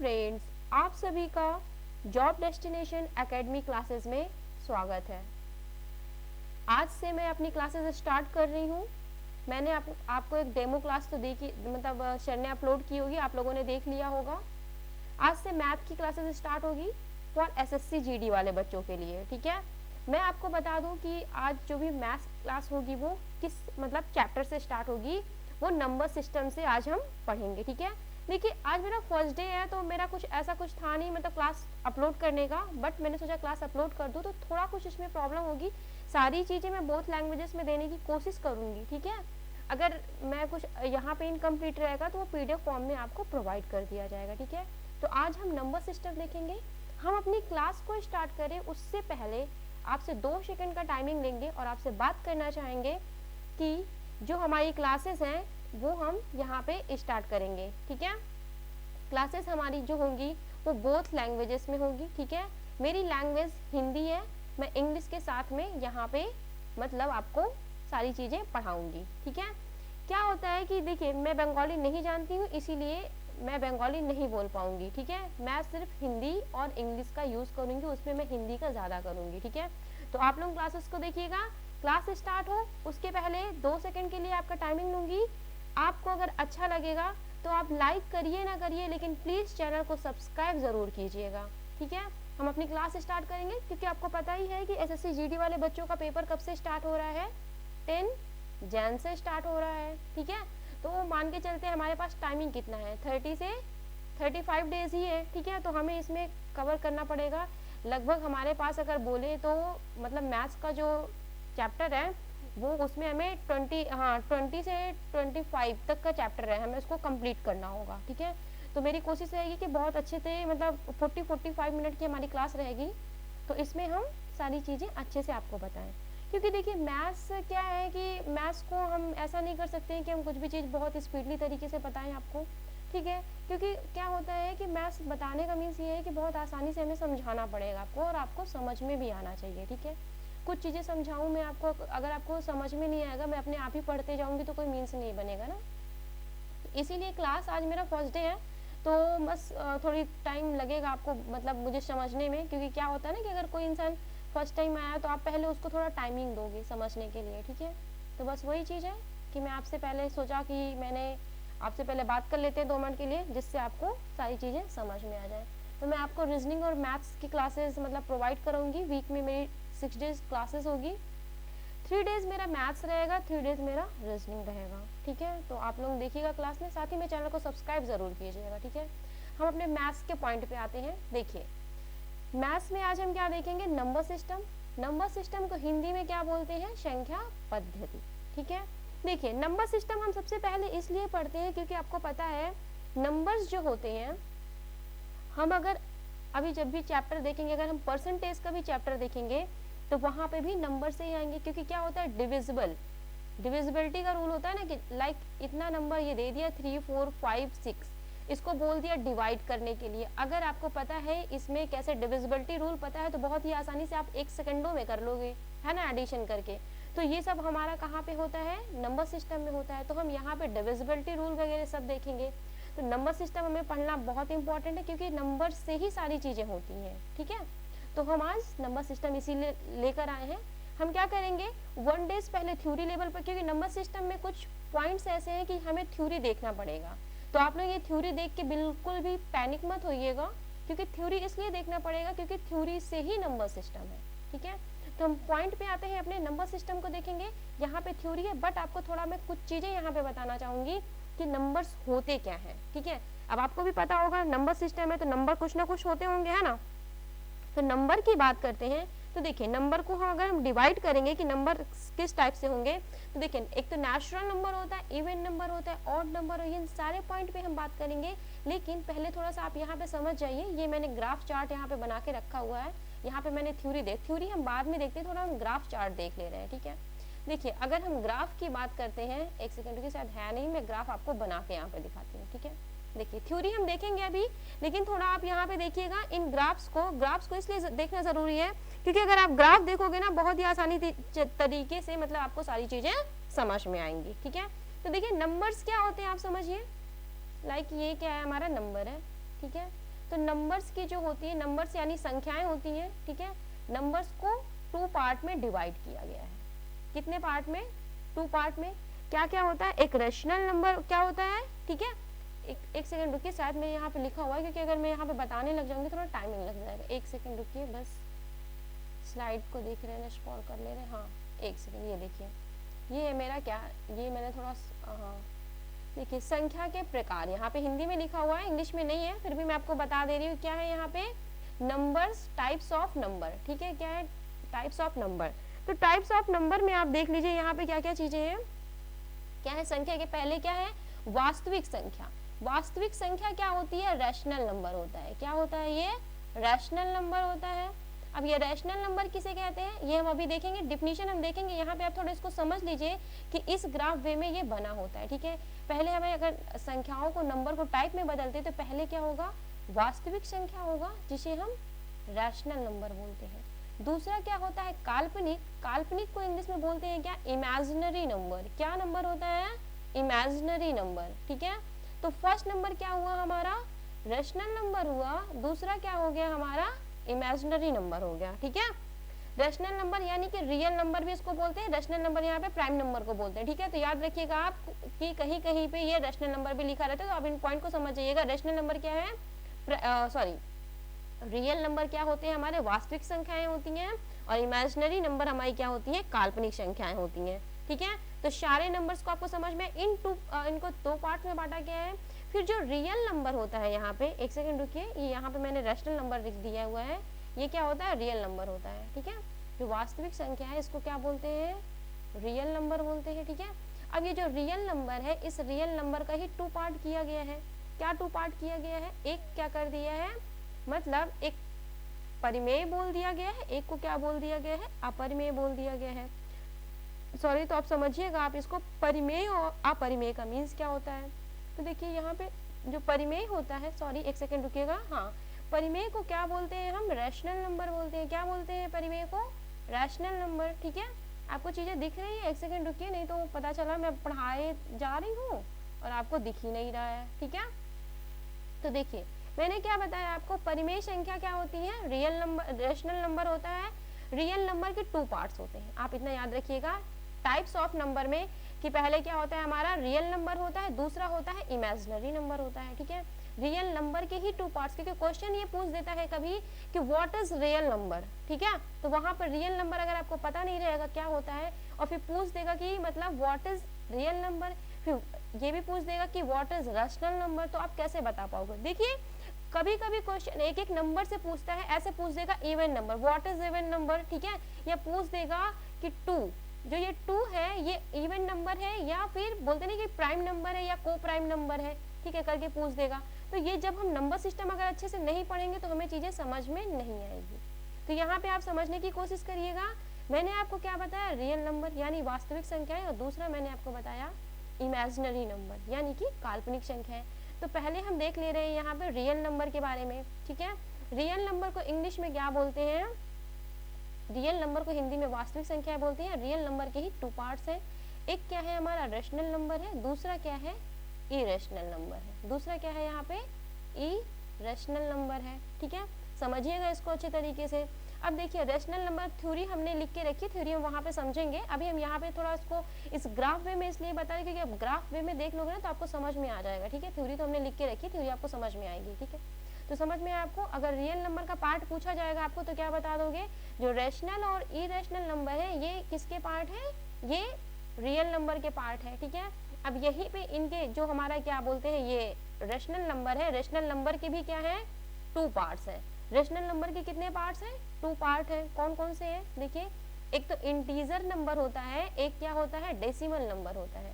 Friends, आप सभी का जॉब डेस्टिनेशन एकेडमी क्लासेस में स्वागत है। आज से मैं अपनी क्लासेस स्टार्ट कर रही हूँ। मैंने आपको एक डेमो क्लास तो देखी, मतलब सर ने अपलोड की होगी, आप लोगों ने देख लिया होगा। आज से मैथ की क्लासेस स्टार्ट होगी फॉर एसएससी जीडी वाले बच्चों के लिए। ठीक है, मैं आपको बता दूं कि आज जो भी मैथ क्लास होगी वो किस मतलब चैप्टर से स्टार्ट होगी, वो नंबर सिस्टम से आज हम पढ़ेंगे। ठीक है, देखिए आज मेरा फर्स्ट डे है तो मेरा कुछ ऐसा कुछ था नहीं मतलब क्लास अपलोड करने का, बट मैंने सोचा क्लास अपलोड कर दूं तो थोड़ा कुछ इसमें प्रॉब्लम होगी। सारी चीज़ें मैं बोथ लैंग्वेजेस में देने की कोशिश करूँगी। ठीक है, अगर मैं कुछ यहाँ पे इनकम्प्लीट रहेगा तो वो पीडीएफ फॉर्म में आपको प्रोवाइड कर दिया जाएगा। ठीक है, तो आज हम नंबर सिस्टम देखेंगे। हम अपनी क्लास को स्टार्ट करें उससे पहले आपसे 2 सेकंड का टाइमिंग लेंगे और आपसे बात करना चाहेंगे कि जो हमारी क्लासेस हैं वो हम यहाँ पे स्टार्ट करेंगे। ठीक है, क्लासेस हमारी जो होंगी वो बोथ लैंग्वेजेस में होगी। ठीक है, मेरी लैंग्वेज हिंदी है, मैं इंग्लिश के साथ में यहाँ पे मतलब आपको सारी चीज़ें पढ़ाऊँगी। ठीक है, क्या होता है कि देखिए मैं बंगाली नहीं जानती हूँ, इसीलिए मैं बंगाली नहीं बोल पाऊँगी। ठीक है, मैं सिर्फ हिंदी और इंग्लिश का यूज़ करूँगी, उसमें मैं हिंदी का ज़्यादा करूँगी। ठीक है, तो आप लोग क्लासेस को देखिएगा। क्लास स्टार्ट हो उसके पहले 2 सेकंड के लिए आपका टाइमिंग लूँगी। आपको अगर अच्छा लगेगा तो आप लाइक करिए ना करिए, लेकिन प्लीज़ चैनल को सब्सक्राइब ज़रूर कीजिएगा। ठीक है, हम अपनी क्लास स्टार्ट करेंगे क्योंकि आपको पता ही है कि एसएससी जीडी वाले बच्चों का पेपर कब से स्टार्ट हो रहा है, 10 जैन से स्टार्ट हो रहा है। ठीक है, तो मान के चलते हैं हमारे पास टाइमिंग कितना है, 30 से 35 डेज ही है। ठीक है, तो हमें इसमें कवर करना पड़ेगा लगभग हमारे पास अगर बोले तो मतलब मैथ्स का जो चैप्टर है वो उसमें हमें 20 से 25 तक का चैप्टर है, हमें उसको कंप्लीट करना होगा। ठीक है, तो मेरी कोशिश रहेगी कि बहुत अच्छे से मतलब 40-45 मिनट की हमारी क्लास रहेगी, तो इसमें हम सारी चीज़ें अच्छे से आपको बताएं। क्योंकि देखिए मैथ्स क्या है कि मैथ्स को हम ऐसा नहीं कर सकते हैं कि हम कुछ भी चीज़ बहुत स्पीडली तरीके से बताएं आपको। ठीक है, क्योंकि क्या होता है कि मैथ्स बताने का मीन्स ये है कि बहुत आसानी से हमें समझाना पड़ेगा आपको और आपको समझ में भी आना चाहिए। ठीक है, कुछ चीज़ें समझाऊँ मैं आपको, अगर आपको समझ में नहीं आएगा मैं अपने आप ही पढ़ते जाऊँगी तो कोई मीन्स नहीं बनेगा ना। इसीलिए क्लास आज मेरा फर्स्ट डे है तो बस थोड़ी टाइम लगेगा आपको मतलब मुझे समझने में, क्योंकि क्या होता है ना कि अगर कोई इंसान फर्स्ट टाइम आया तो आप पहले उसको थोड़ा टाइमिंग दोगे समझने के लिए। ठीक है, तो बस वही चीज़ है कि मैं आपसे पहले सोचा कि मैंने आपसे पहले बात कर लेते हैं 2 मिनट के लिए, जिससे आपको सारी चीज़ें समझ में आ जाए। तो मैं आपको रीजनिंग और मैथ्स की क्लासेस मतलब प्रोवाइड करूँगी। वीक में मेरी 6 डेज क्लासेस होगी, 3 डेज मेरा मैथ्स रहेगा, 3 डेज मेरा रीजनिंग रहेगा। ठीक है, तो आप लोग देखिएगा क्लास में, साथ ही में चैनल को सब्सक्राइब ज़रूर कीजिएगा। ठीक है, हम अपने मैथ्स के पॉइंट पे आते हैं। देखिए मैथ्स में आज हम क्या देखेंगे, नंबर सिस्टम। नंबर सिस्टम को हिंदी में क्या बोलते हैं, संख्या पद्धति। ठीक है, देखिए नंबर सिस्टम हम सबसे पहले इसलिए पढ़ते हैं क्योंकि आपको पता है नंबर्स जो होते हैं, हम अगर अभी जब भी चैप्टर देखेंगे, अगर हम परसेंटेज का भी चैप्टर देखेंगे तो वहाँ पे भी नंबर से ही आएंगे। क्योंकि क्या होता है डिविजिबिलिटी का रूल होता है ना कि लाइक इतना नंबर ये दे दिया 3 4 5 6, इसको बोल दिया डिवाइड करने के लिए। अगर आपको पता है इसमें कैसे डिविजिबिलिटी रूल पता है तो बहुत ही आसानी से आप 1 सेकंडों में कर लोगे, है ना, एडिशन करके। तो ये सब हमारा कहाँ पे होता है, नंबर सिस्टम में होता है। तो हम यहाँ पे डिविजिबिलिटी रूल वगैरह सब देखेंगे। तो नंबर सिस्टम हमें पढ़ना बहुत इंपॉर्टेंट है क्योंकि नंबर से ही सारी चीज़ें होती हैं। ठीक है, तो हम आज नंबर सिस्टम इसीलिए लेकर आए हैं। हम क्या करेंगे 1 डेज पहले थ्योरी लेवल पर, क्योंकि नंबर सिस्टम में कुछ पॉइंट्स ऐसे हैं कि हमें थ्योरी देखना पड़ेगा। तो आप लोग ये थ्योरी देख के बिल्कुल भी पैनिक मत होइएगा, क्योंकि थ्योरी इसलिए देखना पड़ेगा क्योंकि थ्योरी से ही नंबर सिस्टम है। ठीक है, तो हम पॉइंट पे आते हैं, अपने नंबर सिस्टम को देखेंगे। यहाँ पे थ्योरी है बट आपको थोड़ा मैं कुछ चीज़ें यहाँ पे बताना चाहूँगी कि नंबर्स होते क्या हैं। ठीक है, अब आपको भी पता होगा नंबर सिस्टम है तो नंबर कुछ ना कुछ होते होंगे, है ना। तो नंबर की बात करते हैं तो देखिए नंबर को हम अगर हम डिवाइड करेंगे कि नंबर किस टाइप से होंगे, तो देखिए एक तो नेचुरल नंबर होता है, इवन नंबर होता है, ऑड नंबर, इन सारे पॉइंट पे हम बात करेंगे। लेकिन पहले थोड़ा सा आप यहाँ पे समझ जाइए, ये मैंने ग्राफ चार्ट यहाँ पे बना के रखा हुआ है। यहाँ पे मैंने थ्योरी हम बाद में देखते हैं, थोड़ा हम ग्राफ चार्ट देख ले रहे हैं। ठीक है, देखिए अगर हम ग्राफ की बात करते हैं, एक सेकंड की शायद है नहीं, मैं ग्राफ आपको बना के यहाँ पे दिखाती हूँ। ठीक है, देखिए थ्योरी हम देखेंगे अभी, लेकिन थोड़ा आप यहाँ पे देखिएगा इन ग्राफ्स को इसलिए देखना जरूरी है क्योंकि अगर आप ग्राफ देखोगे ना बहुत ही आसानी तरीके से मतलब आपको सारी चीजें समझ में आएंगी। ठीक है, तो देखिए नंबर्स क्या होते हैं आप समझिए, लाइक ये क्या है, हमारा नंबर है। ठीक है, तो नंबर्स की जो होती है, नंबर्स यानी संख्याएं होती हैं, ठीक है, नंबर्स को 2 पार्ट में डिवाइड किया गया है। कितने पार्ट में? 2 पार्ट में। क्या क्या होता है? एक रेशनल नंबर क्या होता है, ठीक है, एक सेकंड रुकिए, शायद मैं यहाँ पे लिखा हुआ है, क्योंकि अगर मैं यहाँ पे बताने लग जाऊंगी थोड़ा टाइमिंग लग जाएगा। एक सेकंड रुकिए, बस स्लाइड को देख रहे हैं, स्क्रॉल कर ले रहे हैं। हाँ एक सेकंड, ये देखिए, ये है मेरा क्या, ये मैंने थोड़ा, हाँ देखिए, संख्या के प्रकार यहाँ पे हिंदी में लिखा हुआ है, इंग्लिश में नहीं है, फिर भी मैं आपको बता दे रही हूँ क्या है यहाँ पे, नंबर्स, टाइप्स ऑफ नंबर, ठीक है, क्या है, टाइप्स ऑफ नंबर। तो टाइप्स ऑफ नंबर में आप देख लीजिए यहाँ पे क्या क्या चीजें हैं, क्या है संख्या के पहले क्या है, वास्तविक संख्या। वास्तविक संख्या क्या होती है, रैशनल नंबर होता है। क्या होता है ये, रैशनल नंबर होता है। अब ये रैशनल नंबर किसे कहते हैं, ये हम अभी देखेंगे, डिफिनीशन हम देखेंगे। यहाँ पे आप थोड़ा इसको समझ लीजिए कि इस ग्राफ वे में ये बना होता है, ठीक है। पहले हमें अगर संख्याओं को, नंबर को टाइप में बदलते तो पहले क्या होगा, वास्तविक संख्या होगा, जिसे हम रैशनल नंबर बोलते हैं। दूसरा क्या होता है, काल्पनिक। काल्पनिक को इंग्लिश में बोलते हैं क्या, इमेजिनरी नंबर। क्या नंबर होता है, इमेजिनरी नंबर, ठीक है। तो फर्स्ट नंबर क्या हुआ हमारा, रैशनल नंबर हुआ, दूसरा क्या हो गया हमारा, इमेजिनरी नंबर हो गया, ठीक है। रैशनल नंबर यानी कि रियल नंबर भी इसको बोलते हैं, रैशनल नंबर यहाँ पे प्राइम नंबर को बोलते हैं, ठीक है। तो याद रखिएगा आप कि कहीं कहीं पे ये रैशनल नंबर भी लिखा रहता है, तो आप इन पॉइंट को समझ जाइएगा। रैशनल नंबर क्या है, रियल नंबर क्या होते हैं, हमारे वास्तविक संख्याएं होती हैं, और इमेजिनरी नंबर हमारी क्या होती है, काल्पनिक संख्याएं होती हैं, ठीक है। तो सारे नंबर्स को आपको समझ में, इनको 2 पार्ट में बांटा गया है। फिर जो रियल नंबर होता है, यहाँ पे एक सेकंड रुकिए, ये यहाँ पे मैंने रैशनल नंबर लिख दिया हुआ है, ये क्या होता है, रियल नंबर होता है, ठीक है। जो वास्तविक संख्या है इसको क्या बोलते हैं, रियल नंबर बोलते हैं, ठीक है। अब ये जो रियल नंबर है, इस रियल नंबर का ही 2 पार्ट किया गया है। क्या 2 पार्ट किया गया है, एक क्या कर दिया है, मतलब एक परिमेय बोल दिया गया है, एक को क्या बोल दिया गया है, अपरिमेय बोल दिया गया है। सॉरी, तो आप समझिएगा, आप इसको परिमेय और अपरिमेय का मीन्स क्या होता है। तो देखिए यहाँ पे जो परिमेय होता है, सॉरी एक सेकंड रुकिएगा, हाँ, परिमेय को क्या बोलते हैं हम, रैशनल नंबर बोलते हैं। क्या बोलते हैं परिमेय को, रैशनल नंबर, ठीक है। आपको चीजें दिख रही है, एक सेकंड रुकिए, नहीं तो पता चला मैं पढ़ाए जा रही हूँ और आपको दिख ही नहीं रहा है, ठीक है। तो देखिए मैंने क्या बताया आपको, परिमेय संख्या क्या होती है, रियल नंबर, रैशनल नंबर होता है। रियल नंबर के 2 पार्ट्स होते हैं, आप इतना याद रखिएगा टाइप्स ऑफ नंबर में, कि पहले क्या होता है हमारा, रियल नंबर होता है, दूसरा होता है इमेजिनरी नंबर होता है, ठीक है। रियल नंबर के ही 2 पार्ट्स, क्योंकि क्वेश्चन ये पूछ देता है कभी कि व्हाट इज रियल नंबर, ठीक है। तो वहां पर रियल नंबर अगर आपको पता नहीं रहेगा क्या होता है, और फिर पूछ देगा कि मतलब व्हाट इज रियल नंबर, फिर ये भी पूछ देगा कि व्हाट इज रैशनल नंबर, तो आप कैसे बता पाओगे। देखिए कभी कभी क्वेश्चन एक एक नंबर से पूछता है, ऐसे पूछ देगा even number, what is even number, ठीक है, या पूछ देगा कि 2, जो ये 2 है ये इवन नंबर है, या फिर बोलते नहीं कि प्राइम नंबर है या को प्राइम नंबर है, ठीक है, करके पूछ देगा। तो ये जब हम नंबर सिस्टम अगर अच्छे से नहीं पढ़ेंगे तो हमें चीजें समझ में नहीं आएगी। तो यहाँ पे आप समझने की कोशिश करिएगा। मैंने आपको क्या बताया, रियल नंबर यानी वास्तविक संख्याएं, और दूसरा मैंने आपको बताया इमेजिनरी नंबर यानी कि काल्पनिक संख्याएं। तो पहले हम देख ले रहे हैं यहाँ पे रियल नंबर के बारे में, ठीक है। रियल नंबर को इंग्लिश में क्या बोलते हैं, रियल नंबर को हिंदी में वास्तविक संख्या बोलते हैं। रियल नंबर के ही 2 पार्ट्स हैं, एक क्या है हमारा रैशनल नंबर है, दूसरा क्या है इरेशनल नंबर है। दूसरा क्या है यहाँ पे, इरेशनल नंबर है, ठीक है, समझिएगा इसको अच्छे तरीके से। अब देखिए रैशनल नंबर थ्योरी हमने लिख के रखी, थ्योरी हम वहाँ पे समझेंगे। अभी हम यहाँ पे थोड़ा इसको इस ग्राफ वे में इसलिए बता रहे क्योंकि अब ग्राफ वे में देख लोगे ना तो आपको समझ में आ जाएगा, ठीक है। थ्योरी तो हमने लिख के रखी, थ्योरी आपको समझ में आएगी, ठीक है। तो समझ में आपको, अगर रियल नंबर का पार्ट पूछा जाएगा आपको तो क्या बता दोगे, जो रैशनल और इरेशनल नंबर है ये किसके पार्ट है, ये रियल नंबर के पार्ट है, ठीक है। अब यहीं पे इनके जो हमारा क्या बोलते हैं, ये रैशनल नंबर है, रैशनल नंबर के भी क्या है 2 पार्ट्स है। रैशनल नंबर के कितने पार्ट्स हैं, 2 पार्ट है। कौन कौन से हैं, देखिए एक तो इंटीजर नंबर होता है, एक क्या होता है डेसिमल नंबर होता है।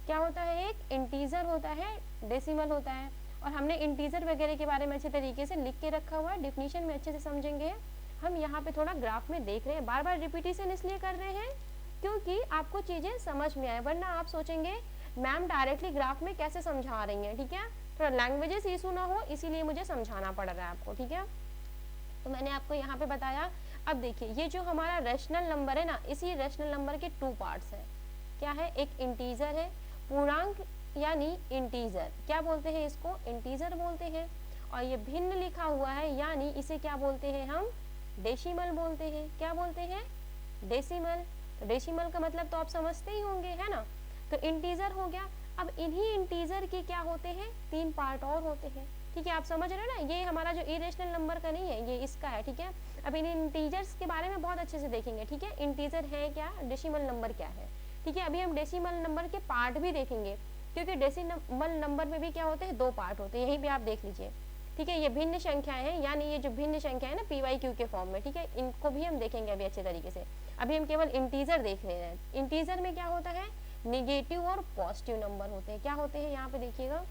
क्या होता है, एक इंटीजर होता है, डेसिमल होता है। और हमने इंटीजर वगैरह के बारे में अच्छे तरीके से लिख के रखा हुआ है, डिफिनीशन में अच्छे से समझेंगे। हम यहाँ पे थोड़ा ग्राफ में देख रहे हैं, बार बार रिपीटेशन इसलिए कर रहे हैं क्योंकि आपको चीजें समझ में आए, वरना आप सोचेंगे मैम डायरेक्टली ग्राफ में कैसे समझा रही हैं, ठीक है। थोड़ा लैंग्वेजेस इशू ना हो इसीलिए मुझे समझाना पड़ रहा है आपको, ठीक है। तो मैंने आपको यहाँ पे बताया। अब देखिए ये जो हमारा रैशनल नंबर है ना, इसी रैशनल नंबर के 2 पार्ट्स हैं। क्या है, एक इंटीजर है, पूर्णांक यानी इंटीजर, क्या बोलते हैं इसको, इंटीजर बोलते हैं। और ये भिन्न लिखा हुआ है, यानी इसे क्या बोलते हैं हम, डेसिमल बोलते हैं। क्या बोलते हैं, डेसिमल। तो डेसिमल का मतलब तो आप समझते ही होंगे, है ना। तो इंटीजर हो गया। अब इन्हीं इंटीजर के क्या होते हैं, 3 पार्ट और होते हैं, ठीक है। आप समझ रहे हो ना, ये हमारा जो इरेशनल नंबर का नहीं है, ये इसका है, ठीक है। अब इन इंटीजर्स के बारे में बहुत अच्छे से देखेंगे, ठीक है। इंटीजर है क्या, डेसिमल नंबर क्या है, ठीक है। अभी हम डेसिमल नंबर के पार्ट भी देखेंगे, क्योंकि डेसिमल नंबर में भी क्या होते हैं, 2 पार्ट होते हैं, यहीं पे आप देख लीजिए, ठीक है। ये भिन्न संख्याएं हैं, यानी ये जो भिन्न संख्या है ना PYQ के फॉर्म में, ठीक है, इनको भी हम देखेंगे अभी अच्छे तरीके से। अभी हम केवल इंटीजर देख रहे हैं। इंटीजर में क्या होता है, निगेटिव और पॉजिटिव नंबर होते हैं। क्या होते हैं, यहाँ पे देखिएगा,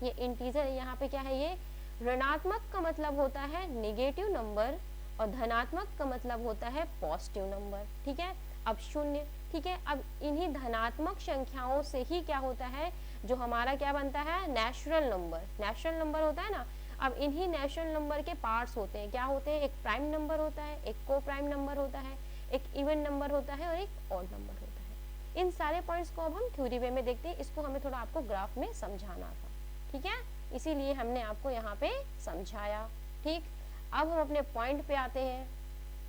ये इंटीजर यहाँ पे क्या है, ये ऋणात्मक का मतलब होता है निगेटिव नंबर और धनात्मक का मतलब होता है पॉजिटिव नंबर, ठीक है। अब 0, ठीक है। अब इन्हीं धनात्मक संख्याओं से ही क्या होता है, जो हमारा क्या बनता है, नेचुरल नंबर। नेचुरल नंबर होता है ना। अब इन्हीं नेचुरल नंबर के पार्ट्स होते हैं, क्या होते हैं, एक प्राइम नंबर होता है, एक को प्राइम नंबर होता है, एक इवन नंबर होता है और एक ऑड नंबर होता है। इन सारे पॉइंट्स को अब हम थ्योरी वे में देखते हैं। इसको हमें थोड़ा आपको ग्राफ में समझाना था, ठीक है, इसीलिए हमने आपको यहाँ पे समझाया, ठीक। अब हम अपने पॉइंट पे आते हैं।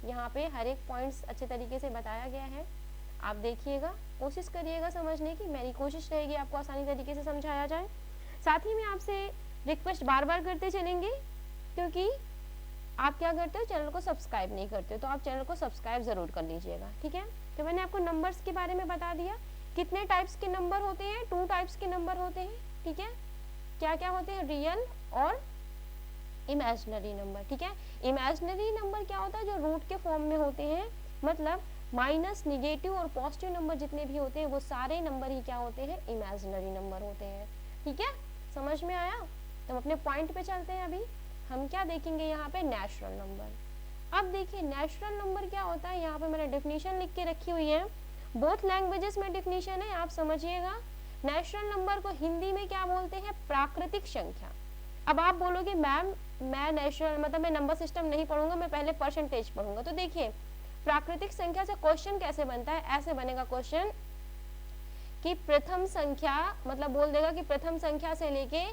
यहाँ पे हर एक पॉइंट्स अच्छे तरीके से बताया गया है, आप देखिएगा, कोशिश करिएगा समझने की। मेरी कोशिश रहेगी आपको आसानी तरीके से समझाया जाए। साथ ही में आपसे रिक्वेस्ट बार बार करते चलेंगे, क्योंकि आप क्या करते हो, चैनल को सब्सक्राइब नहीं करते, तो आप चैनल को सब्सक्राइब ज़रूर कर लीजिएगा, ठीक है। तो मैंने आपको नंबर्स के बारे में बता दिया, कितने टाइप्स के नंबर होते हैं, 2 टाइप्स के नंबर होते हैं, ठीक है। क्या क्या होते हैं, रियल और इमेजिनरी नंबर, ठीक है। इमेजिनरी नंबर क्या होता है, जो रूट के फॉर्म में होते हैं, मतलब माइनस, निगेटिव और पॉजिटिव नंबर जितने भी होते हैं वो सारे नंबर ही क्या होते हैं, इमेजिनरी नंबर होते हैं, ठीक है। समझ में आया। तो हम अपने पॉइंट पे चलते हैं। अभी हम क्या देखेंगे यहाँ पे, नेचुरल नंबर। अब देखिए नेचुरल नंबर क्या होता है, यहाँ पे मैंने डेफिनेशन लिख के रखी हुई है, बोथ लैंग्वेजेस में डेफिनेशन है, आप समझिएगा। नेचुरल नंबर को हिंदी में क्या बोलते हैं, प्राकृतिक संख्या। अब आप बोलोगे मैम मैं नेचुरल मतलब मैं नंबर सिस्टम नहीं पढ़ूंगा, मैं पहले परसेंटेज पढ़ूंगा। तो देखिए प्राकृतिक संख्या से क्वेश्चन कैसे बनता है, ऐसे बनेगा क्वेश्चन कि प्रथम संख्या, मतलब बोल देगा कि प्रथम संख्या से लेके,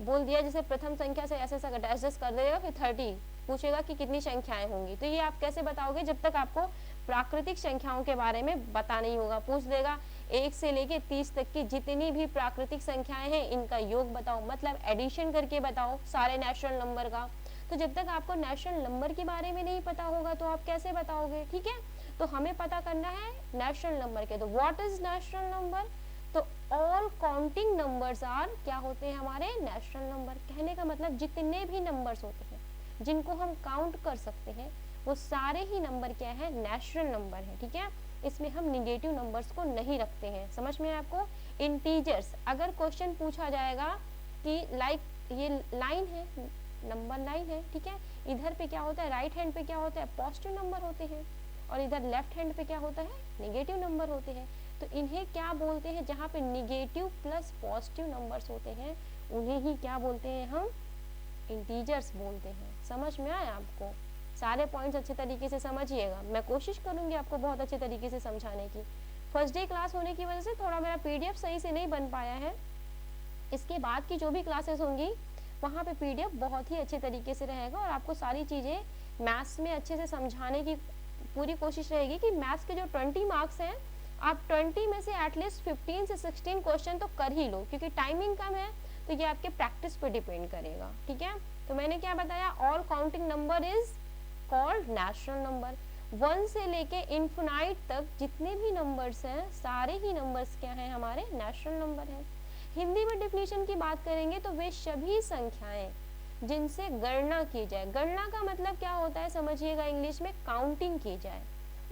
बोल दिया जैसे प्रथम संख्या से ऐसे डैश कर देगा, फिर 30 पूछेगा कि कितनी संख्याएं होंगी। तो ये आप कैसे बताओगे, जब तक आपको प्राकृतिक संख्याओं के बारे में पता नहीं होगा। पूछ देगा 1 से लेके 30 तक की जितनी भी प्राकृतिक संख्याएं हैं इनका योग बताओ, मतलब एडिशन करके बताओ सारे नेचुरल नंबर का। तो जब तक आपको नेचुरल नंबर के बारे में नहीं पता होगा तो आप कैसे बताओगे, ठीक है। तो हमें पता करना है नेचुरल नंबर के। तो व्हाट इज नेचुरल नंबर, तो ऑल काउंटिंग नंबर्स आर, क्या होते हैं हमारे नेचुरल नंबर। कहने का मतलब जितने भी नंबर्स होते हैं जिनको हम काउंट कर सकते हैं वो सारे ही नंबर क्या है, नेचुरल नंबर है, ठीक है। इसमें हम निगेटिव नंबर्स को नहीं रखते हैं, समझ में आपको। इंटीजर्स, अगर क्वेश्चन पूछा जाएगा कि लाइक ये लाइन है, नंबर लाइन है, ठीक है, इधर पे क्या होता है, राइट हैंड पे क्या होता है, पॉजिटिव नंबर होते हैं, और इधर लेफ्ट हैंड पे क्या होता है, निगेटिव नंबर होते हैं। तो इन्हें क्या बोलते हैं, जहाँ पे निगेटिव प्लस पॉजिटिव नंबर्स होते हैं उन्हें ही क्या बोलते हैं, हम इंटीजर्स बोलते हैं। समझ में आया आपको, सारे पॉइंट्स अच्छे तरीके से समझिएगा। मैं कोशिश करूंगी आपको बहुत अच्छे तरीके से समझाने की। फर्स्ट डे क्लास होने की वजह से थोड़ा मेरा PDF सही से नहीं बन पाया है। इसके बाद की जो भी क्लासेस होंगी वहाँ पे PDF बहुत ही अच्छे तरीके से रहेगा और आपको सारी चीज़ें मैथ्स में अच्छे से समझाने की पूरी कोशिश रहेगी कि मैथ्स के जो 20 मार्क्स हैं आप 20 में से एटलीस्ट 15 से 16 क्वेश्चन तो कर ही लो, क्योंकि टाइमिंग कम है तो ये आपके प्रैक्टिस पे डिपेंड करेगा, ठीक है। तो मैंने क्या बताया, all counting number is called natural number. 1 से लेके इन्फिनाइट तक जितने भी नंबर्स हैं सारे ही नंबर्स क्या हैं, हमारे नेचुरल नंबर हैं। हिंदी में डिफिनीशन की बात करेंगे तो वे सभी संख्याएं जिनसे गणना की जाए, गणना का मतलब क्या होता है समझिएगा, इंग्लिश में काउंटिंग की जाए,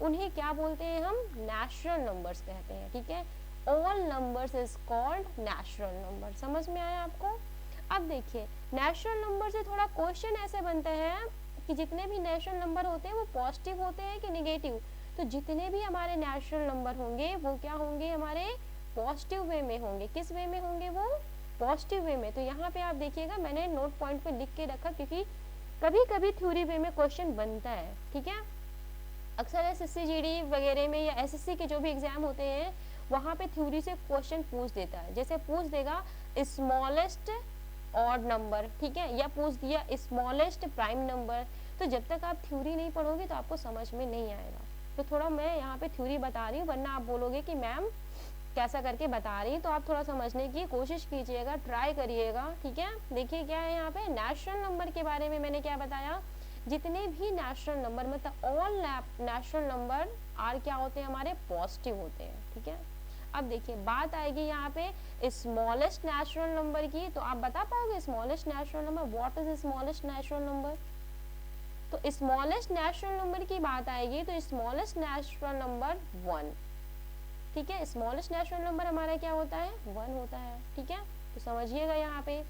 उन्हें क्या बोलते हैं, हम नेचुरल नंबर्स कहते हैं, ठीक है। All numbers is called natural number. समझ में आया आपको। अब देखिए नेचुरल नंबर से थोड़ा क्वेश्चन ऐसे बनता है कि जितने भी नेचुरल नंबर होते हैं वो पॉजिटिव होते हैं कि निगेटिव। तो जितने भी हमारे नेचुरल नंबर होंगे वो क्या होंगे, हमारे पॉजिटिव वे में होंगे। किस वे में होंगे, वो पॉजिटिव वे में। तो यहाँ पे आप देखिएगा मैंने नोट पॉइंट पे लिख के रखा, क्योंकि कभी कभी थ्योरी वे में क्वेश्चन बनता है, ठीक है। अक्सर SSC GD वगैरह में या SSC के जो भी एग्जाम होते हैं वहाँ पे थ्योरी से क्वेश्चन पूछ देता है। जैसे पूछ देगा स्मॉलेस्ट ऑड नंबर, ठीक है, या पूछ दिया स्मॉलेस्ट प्राइम नंबर। तो जब तक आप थ्योरी नहीं पढ़ोगे तो आपको समझ में नहीं आएगा। तो थोड़ा मैं यहाँ पे थ्योरी बता रही हूँ, वरना आप बोलोगे कि मैम कैसा करके बता रही, तो आप थोड़ा समझने की कोशिश कीजिएगा, ट्राई करिएगा, ठीक है। देखिए क्या है यहाँ पे, नेचुरल नंबर के बारे में मैंने क्या बताया, जितने भी नेचुरल नंबर मतलब ऑल नेचुरल नंबर आर क्या होते हैं हमारे, पॉजिटिव होते हैं, ठीक है। अब देखिए बात आएगी यहाँ पे स्मॉलेस्ट नेचुरल नंबर की, तो आप बता पाओगे smallest natural number, what is smallest natural number. तो स्मॉलेस्ट नेचुरल नंबर की बात आएगी तो स्मॉलेस्ट नेचुरल नंबर 1, ठीक है। स्मॉलेस्ट नेचुरल नंबर हमारा क्या होता है, 1 होता है, ठीक है। तो समझिएगा यहाँ पे।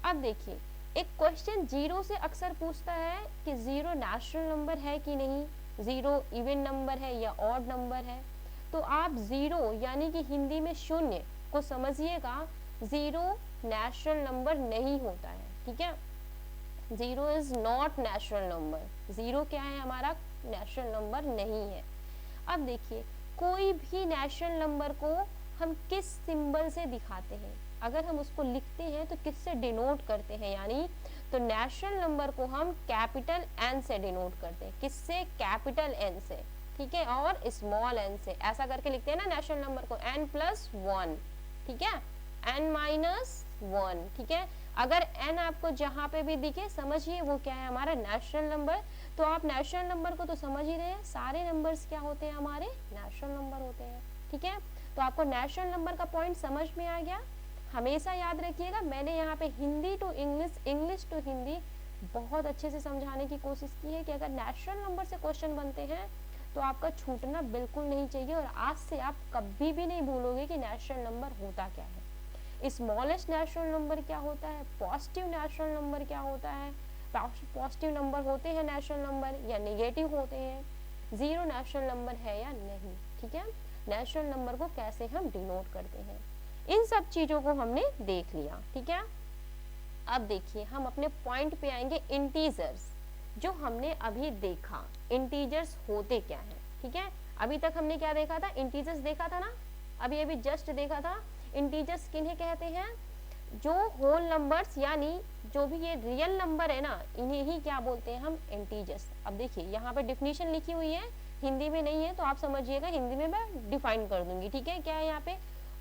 अब देखिए एक क्वेश्चन जीरो से अक्सर पूछता है कि जीरो नेचुरल नंबर है कि नहीं, जीरो इवन नंबर है या ऑड नंबर है। तो आप जीरो यानी कि हिंदी में शून्य को समझिएगा, जीरो नेचुरल नंबर नहीं होता है, ठीक है। Zero is not natural number, zero क्या है हमारा, नेचुरल नंबर नहीं है। अब देखिए कोई भी नेचुरल नंबर को हम किस सिंबल से दिखाते हैं, अगर हम उसको लिखते हैं तो किससे डिनोट करते हैं, यानी तो नेचुरल नंबर को हम कैपिटल एन से डिनोट करते हैं, किससे, कैपिटल एन से, ठीक है, और स्मॉल एन से, ऐसा करके लिखते हैं ना नेचुरल नंबर को, n+1, ठीक है, n-1, ठीक है। अगर n आपको जहां पे भी दिखे समझिए वो क्या है हमारा नेचुरल नंबर। तो आप नेचुरल नंबर को तो समझ ही रहे हैं, सारे नंबर्स क्या होते हैं हमारे, नेचुरल नंबर होते हैं, ठीक है। तो आपको नेचुरल नंबर का पॉइंट समझ में आ गया। हमेशा याद रखिएगा मैंने यहाँ पे Hindi to English, English to Hindi बहुत अच्छे से समझाने की कोशिश की है कि अगर नेचुरल नंबर से क्वेश्चन बनते हैं तो आपका छूटना बिल्कुल नहीं चाहिए, और आज से आप कभी भी नहीं भूलोगे कि नेचुरल नंबर होता क्या है, स्मॉलेस्ट नेचुरल नंबर क्या होता है, पॉजिटिव नेचुरल नंबर क्या होता है, पॉजिटिव नंबर होते हैं नेचुरल नंबर या नेगेटिव होते हैं, जीरो नेचुरल नंबर है या नहीं, ठीक है। नेचुरल नंबर को कैसे हम डिनोट करते हैं, इन सब चीज़ों को हमने देख लिया, ठीक है। अब देखिए हम अपने पॉइंट पे आएंगे, इंटीजर्स जो हमने अभी देखा, इंटीजर्स होते क्या हैं, ठीक है। अभी तक हमने क्या देखा था, इंटीजर्स देखा था ना, अभी अभी जस्ट देखा था। इंटीजर्स किन्हें कहते हैं, जो होल नंबर्स यानी जो भी ये रियल नंबर है ना, इन्हें ही क्या बोलते हैं हम, इंटीजर्स। अब देखिए यहाँ पे डिफिनीशन लिखी हुई है, हिंदी में नहीं है तो आप समझिएगा, हिंदी में मैं डिफाइन कर दूंगी, ठीक है। क्या है यहाँ पे,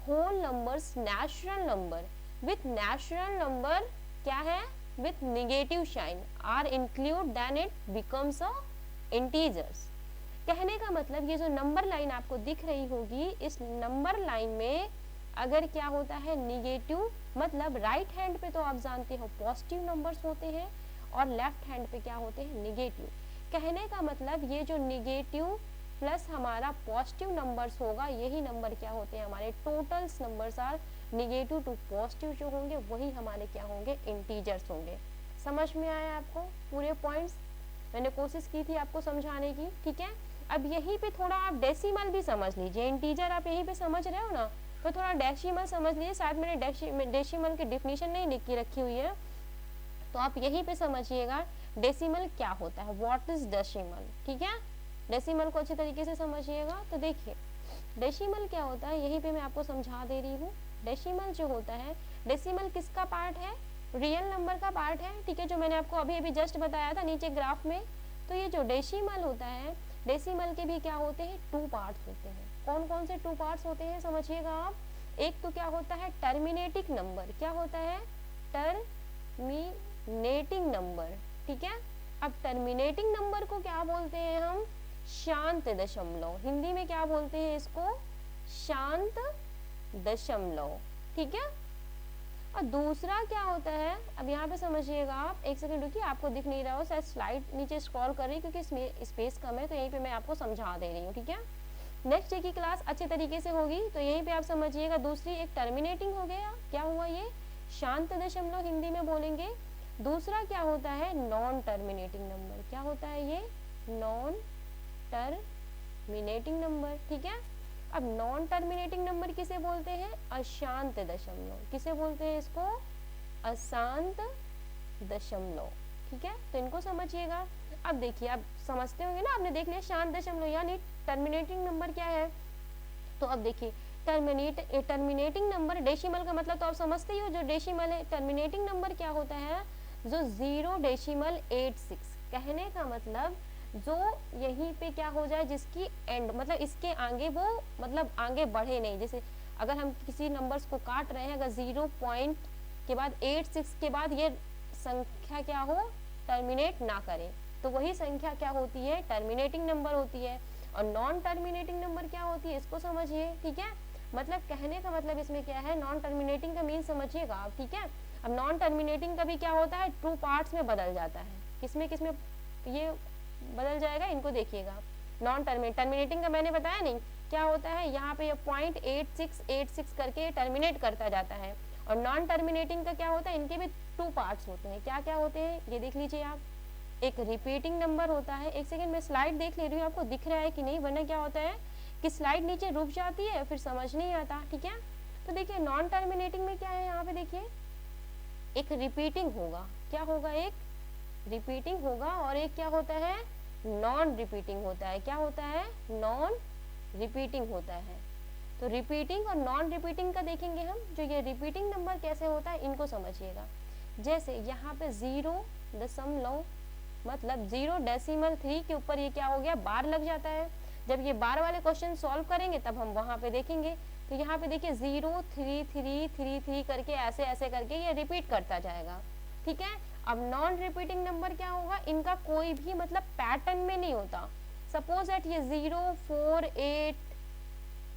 whole numbers natural number with natural number क्या है, with negative sign are include then it becomes a integers। कहने का मतलब ये जो नंबर लाइन आपको दिख रही होगी, इस नंबर लाइन में अगर क्या होता है निगेटिव, मतलब राइट हैंड पे तो आप जानते हो पॉजिटिव नंबर्स होते हैं और लेफ्ट हैंड पे क्या होते हैं, निगेटिव। कहने का मतलब ये जो निगेटिव प्लस हमारा पॉजिटिव नंबर्स होगा, यही नंबर क्या होते हैं हमारे totals numbers are negative to positive जो होंगे वही हमारे क्या होंगे, इंटीजर्स होंगे। समझ में आया आपको पूरे पॉइंट्स, मैंने कोशिश की थी आपको समझाने की, ठीक है। अब यहीं पे थोड़ा आप डेसिमल भी समझ लीजिए, इंटीजर आप यहीं पे समझ रहे हो ना, तो थोड़ा डेसिमल समझ लीजिए। शायद मैंने डेसिमल की डिफिनीशन नहीं लिख के रखी हुई है, तो आप यहीं पे समझिएगा डेसिमल क्या होता है, व्हाट इज डेसिमल, ठीक है। डेसिमल को अच्छे तरीके से समझिएगा। तो देखिए डेसिमल क्या होता है, यहीं पे मैं आपको समझा दे रही हूँ। डेसिमल जो होता है, डेसिमल किसका पार्ट है, रियल नंबर का पार्ट है, ठीक है, जो मैंने आपको अभी अभी जस्ट बताया था नीचे ग्राफ में। तो ये जो डेसिमल होता है, डेसिमल के भी क्या होते हैं, 2 पार्ट्स होते हैं। कौन कौन से 2 पार्ट्स होते हैं समझिएगा आप। एक तो क्या होता है टर्मिनेटिंग नंबर, क्या होता है, टर्मिनेटिंग नंबर, ठीक है। अब टर्मिनेटिंग नंबर को क्या बोलते हैं हम, शांत दशमलव, हिंदी में क्या बोलते हैं इसको, शांत दशमलव, ठीक है। और दूसरा क्या होता है, अब यहाँ पे समझिएगा आप, एक सेकंड रुकिए, आपको दिख नहीं रहा हो, शायद स्लाइड नीचे स्क्रॉल कर रही है क्योंकि इसमें स्पेस कम है, तो यहीं पे मैं आपको समझा दे रही हूँ, ठीक है। नेक्स्ट डे की क्लास अच्छे तरीके से होगी, तो यहीं पे आप समझिएगा। दूसरी एक टर्मिनेटिंग हो गया, क्या हुआ ये, शांत दशमलव हिंदी में बोलेंगे। दूसरा क्या होता है, नॉन टर्मिनेटिंग नंबर, क्या होता है ये, नॉन टर्मिनेटिंग नंबर, ठीक है। अब नॉन टर्मिनेटिंग नंबर किसे बोलते हैं, अशांत दशमलव, किसे बोलते हैं इसको, अशांत दशमलव, ठीक है। तो इनको समझिएगा। अब देखिए आप समझते होंगे ना, आपने देख लिया शांत दशमलव यानी टर्मिनेटिंग नंबर क्या है। तो अब देखिए टर्मिनेटिंग नंबर, डेसिमल का मतलब तो आप समझते ही हो, जो डेसिमल है। टर्मिनेटिंग नंबर क्या होता है, जो 0.86, कहने का मतलब जो यहीं पे क्या हो जाए, जिसकी एंड मतलब इसके आगे वो मतलब आगे बढ़े नहीं। जैसे अगर हम किसी नंबर्स को काट रहे हैं, अगर 0 पॉइंट के बाद 86 के बाद ये संख्या क्या हो, टर्मिनेट ना करे, तो वही संख्या क्या होती है, टर्मिनेटिंग नंबर होती है। और नॉन टर्मिनेटिंग नंबर क्या होती है, इसको समझिए, ठीक है। मतलब कहने का मतलब इसमें क्या है, नॉन टर्मिनेटिंग का मीन समझिएगा आप, ठीक है। अब नॉन टर्मिनेटिंग का भी क्या होता है, 2 पार्ट्स में बदल जाता है। किसमें किसमें ये बदल जाएगा, इनको देखिएगा। नॉन टर्मिनेटिंग का मैंने बताया नहीं क्या होता है, यहाँ पे ये 0.8686 करके टर्मिनेट करता जाता है। और नॉन टर्मिनेटिंग का क्या होता है, इनके भी 2 पार्ट्स होते हैं। क्या क्या होते हैं, ये देख लीजिए आप। एक रिपीटिंग नंबर होता है, एक सेकेंड मैं स्लाइड देख ले रही हूँ, आपको दिख रहा है कि नहीं, वरना क्या होता है कि स्लाइड नीचे रुक जाती है, फिर समझ नहीं आता, ठीक है। तो देखिए नॉन टर्मिनेटिंग में क्या है, यहाँ पे देखिए एक रिपीटिंग होगा, क्या होगा, एक रिपीटिंग होगा, और एक क्या होता है, नॉन रिपीटिंग होता है। क्या होता है, नॉन रिपीटिंग होता है। तो रिपीटिंग और नॉन रिपीटिंग का देखेंगे हम। जो ये रिपीटिंग नंबर कैसे होता है, इनको समझिएगा। जैसे यहाँ पे 0 मतलब 0.3 के ऊपर ये क्या हो गया, बार लग जाता है। जब ये बार वाले क्वेश्चन सॉल्व करेंगे तब हम वहाँ पे देखेंगे। तो यहाँ पे देखिए 0 3 3 3 3 करके ऐसे ऐसे करके ये रिपीट करता जाएगा, ठीक है। अब नॉन रिपीटिंग नंबर क्या होगा, इनका कोई भी मतलब पैटर्न में नहीं होता। सपोज एट ये 0 4 8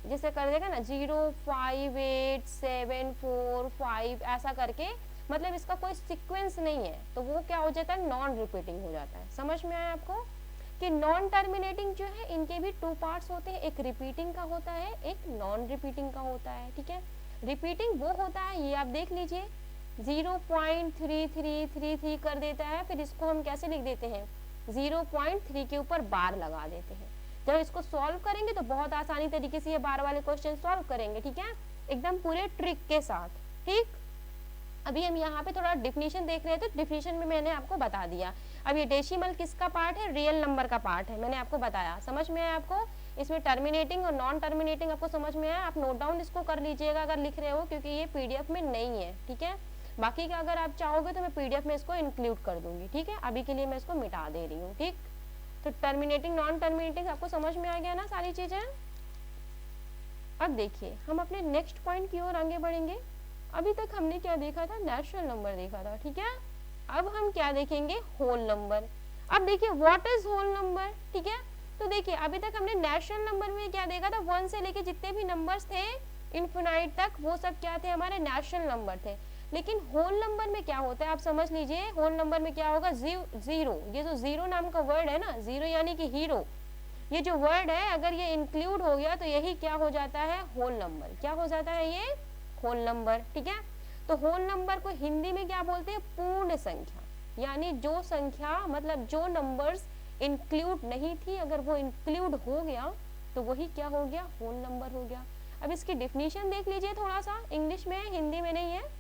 जैसे कर देगा ना, 0 5 8 7 4 5 ऐसा करके, मतलब इसका कोई सीक्वेंस नहीं है, तो वो क्या हो जाता है, नॉन रिपीटिंग हो जाता है। समझ में आया आपको कि नॉन टर्मिनेटिंग जो है इनके भी 2 पार्ट्स होते हैं, एक रिपीटिंग का होता है, एक नॉन रिपीटिंग का होता है, ठीक है। रिपीटिंग वो होता है, ये आप देख लीजिए 0.3333 कर देता है, फिर इसको हम कैसे लिख देते हैं, 0.3 के ऊपर बार लगा देते हैं। जब इसको सॉल्व करेंगे तो बहुत आसानी तरीके से ये बार वाले क्वेश्चन सॉल्व करेंगे, ठीक है, एकदम पूरे ट्रिक के साथ, ठीक। अभी हम यहाँ पे थोड़ा डिफिनीशन देख रहे थे, तो डिफिनीशन में मैंने आपको बता दिया। अब ये डेसिमल किसका पार्ट है, रियल नंबर का पार्ट है, मैंने आपको बताया। समझ में आया आपको, इसमें टर्मिनेटिंग और नॉन टर्मिनेटिंग आपको समझ में आया। आप नोट डाउन इसको कर लीजिएगा अगर लिख रहे हो, क्योंकि ये पीडीएफ में नहीं है, ठीक है। बाकी का अगर आप चाहोगे तो मैं पीडीएफ में इसको इंक्लूड कर दूंगी, ठीक है। अभी के लिए मैं इसको मिटा दे रही हूँ, ठीक। तो टर्मिनेटिंग नॉन टर्मिनेटिंग आपको समझ में आ गया ना सारी चीजें। अब देखिए हम अपने नेक्स्ट पॉइंट की ओर आगे बढ़ेंगे। अभी तक हमने क्या देखा था, नेचुरल नंबर देखा था, ठीक है। अब हम क्या देखेंगे, होल नंबर। अब देखिए व्हाट इज होल नंबर, ठीक है। तो देखिए अभी तक हमने नेचुरल नंबर में क्या देखा था, 1 से लेके जितने भी नंबर्स थे इनफिनाइट तक, वो सब क्या थे, हमारे नेचुरल नंबर थे। लेकिन होल नंबर में क्या होता है, आप समझ लीजिए। होल नंबर में क्या होगा, जीरो, ये जो जीरो नाम का वर्ड है ना, जीरो यानी कि हीरो, ये जो वर्ड है अगर ये इंक्लूड हो गया तो यही क्या हो जाता है, होल नंबर। क्या हो जाता है ये, होल नंबर, ठीक है। तो होल नंबर को हिंदी में क्या बोलते हैं, पूर्ण संख्या। यानी जो संख्या मतलब जो नंबर्स इंक्लूड नहीं थी, अगर वो इंक्लूड हो गया तो वही क्या हो गया, होल नंबर हो गया। अब इसकी डिफिनीशन देख लीजिए थोड़ा सा, इंग्लिश में, हिंदी में नहीं है।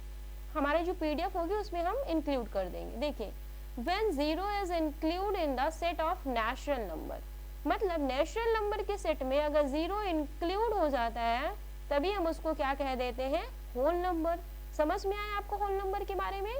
हमारे जो पीडीएफ होगी उसमें हम इंक्लूड कर देंगे। देखिए, when zero is include in the set of natural number, मतलब नेचुरल नंबर के सेट में अगर जीरो इंक्लूड हो जाता है तभी हम उसको क्या कह देते हैं, होल नंबर। समझ में आया आपको होल नंबर के बारे में।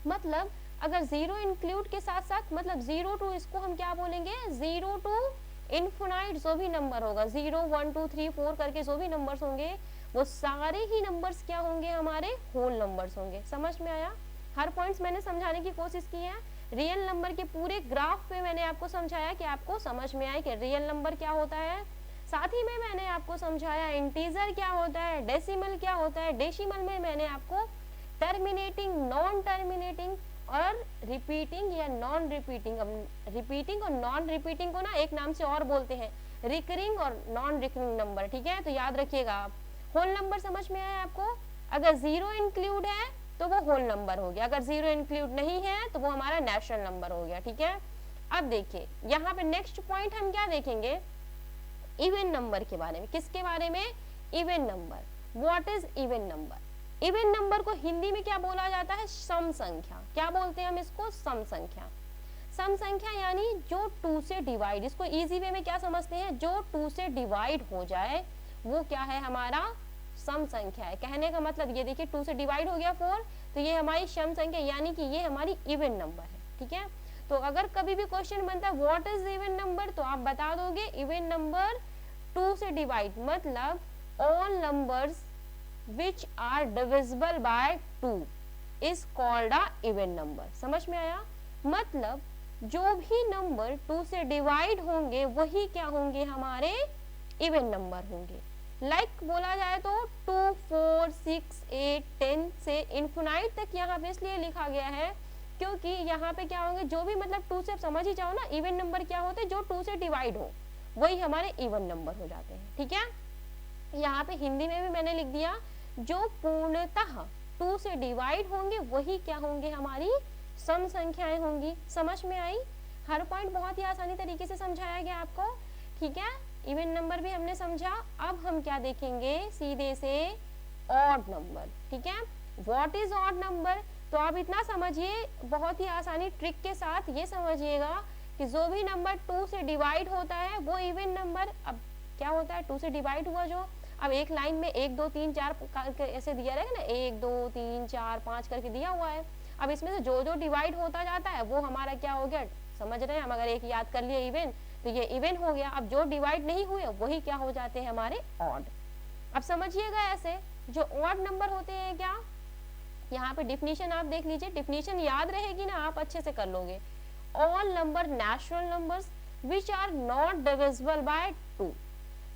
मतलब अगर जीरो इंक्लूड के साथ साथ, मतलब 0 टू, इसको हम क्या बोलेंगे, 0 टू इनफिनाइट जो भी नंबर होगा, 0 1 2 3 4 करके जो भी नंबर्स होंगे, वो सारे ही नंबर्स क्या होंगे, हमारे होल नंबर्स होंगे। समझ में आया, हर पॉइंट्स मैंने समझाने की कोशिश की है। रियल नंबर के पूरे ग्राफ पे मैंने आपको समझाया कि आपको समझ में आए कि रियल नंबर क्या होता है। साथ ही में मैंने आपको समझाया इंटीजर क्या होता है, डेसिमल क्या होता है। डेसिमल में मैंने आपको टर्मिनेटिंग, नॉन टर्मिनेटिंग और रिपीटिंग या नॉन रिपीटिंग, रिपीटिंग और नॉन रिपीटिंग को ना एक नाम से और बोलते हैं, रिकरिंग और नॉन रिकरिंग नंबर, ठीक है। तो याद रखिएगा आप। होल नंबर समझ में आया आपको, अगर जीरो इंक्लूड है तो वो होल नंबर हो गया, अगर जीरो इंक्लूड नहीं है तो वो हमारा नेचुरल नंबर हो गया, ठीक है। अब देखिए यहाँ पे नेक्स्ट पॉइंट हम क्या देखेंगे, इवन नंबर के बारे में। किसके बारे में, even number. What is even number. Even number को हिंदी में क्या बोला जाता है, सम संख्या। क्या बोलते हैं हम इसको, सम संख्या। सम संख्या यानी जो 2 से डिवाइड, इसको इजी वे में क्या समझते हैं, जो 2 से डिवाइड हो जाए वो क्या है, हमारा सम संख्या है। कहने का मतलब ये देखिए 2 से डिवाइड हो गया 4, तो ये हमारी सम संख्या यानी कि ये हमारी इवन नंबर है। ठीक है, तो अगर कभी भी क्वेश्चन बनता है व्हाट इज इवन नंबर, तो आप बता दोगे इवन नंबर 2 से डिवाइड, मतलब all numbers which are divisible by 2 is called a even number. समझ में आया? मतलब जो भी नंबर 2 से डिवाइड होंगे वही क्या होंगे, हमारे इवन नंबर होंगे। लाइक बोला जाए तो 2, 4, 6, 8, 10 से इन्फिनाइट तक यहाँ पे इसलिए लिखा गया है क्योंकि यहाँ पे क्या होंगे, जो भी मतलब 2 से आप समझ ही जाओ ना, इवन नंबर क्या होते हैं, जो 2 से डिवाइड हो वही हमारे इवन नंबर हो जाते हैं। ठीक है, यहाँ पे हिंदी में भी मैंने लिख दिया, जो पूर्णतः 2 से डिवाइड होंगे वही क्या होंगे, हमारी सम संख्याएं होंगी। समझ में आई? हर पॉइंट बहुत ही आसानी तरीके से समझाया गया आपको। ठीक है, इवन नंबर भी हमने समझा। अब हम क्या देखेंगे, सीधे से ऑड नंबर। ठीक है, व्हाट इज ऑड नंबर, तो आप इतना समझिए, बहुत ही आसानी ट्रिक के साथ ये समझिएगा कि जो भी नंबर 2 से डिवाइड होता है वो इवन नंबर। अब क्या होता है, 2 से डिवाइड हुआ जो, अब एक लाइन में 1 2 3 4 ऐसे दिया रहेगा ना, 1 2 3 4 5 करके दिया हुआ है। अब इसमें से जो जो डिवाइड होता जाता है वो हमारा क्या हो गया, समझ रहे हैं? हम अगर एक याद कर लिए इवन, तो ये इवन हो गया। अब जो डिवाइड नहीं हुए वही क्या हो जाते हैं, हमारे ऑड। अब समझिएगा ऐसे, जो ऑड नंबर होते हैं क्या, यहाँ पे डिफिनीशन आप देख लीजिए, डिफिनीशन याद रहेगी ना, आप अच्छे से कर लोगे। All number natural numbers which are not divisible by 2,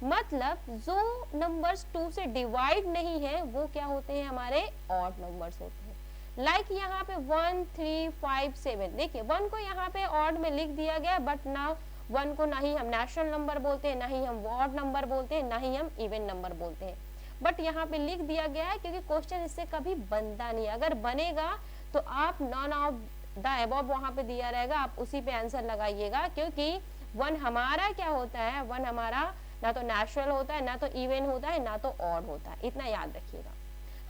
मतलब जो नंबर्स 2 से डिवाइड नहीं है वो क्या होते हैं, हमारे ऑड नंबर्स होते हैं। लाइक यहाँ पे 1 3 5 7, देखिए 1 को यहाँ पे ऑड में लिख दिया गया, बट ना 1 को ना ही हम नेचुरल नंबर बोलते हैं, ना ही हम ऑड नंबर बोलते हैं, ना ही हम इवन नंबर बोलते हैं, बट यहाँ पे लिख दिया गया है क्योंकि क्वेश्चन इससे कभी बनता नहीं है। अगर बनेगा तो आप नॉन ऑफ द अबव वहाँ पे दिया रहेगा, आप उसी पे आंसर लगाइएगा, क्योंकि 1 हमारा क्या होता है, 1 हमारा ना तो नेचुरल होता है, ना तो इवन होता है, ना तो ऑड होता है, इतना याद रखिएगा।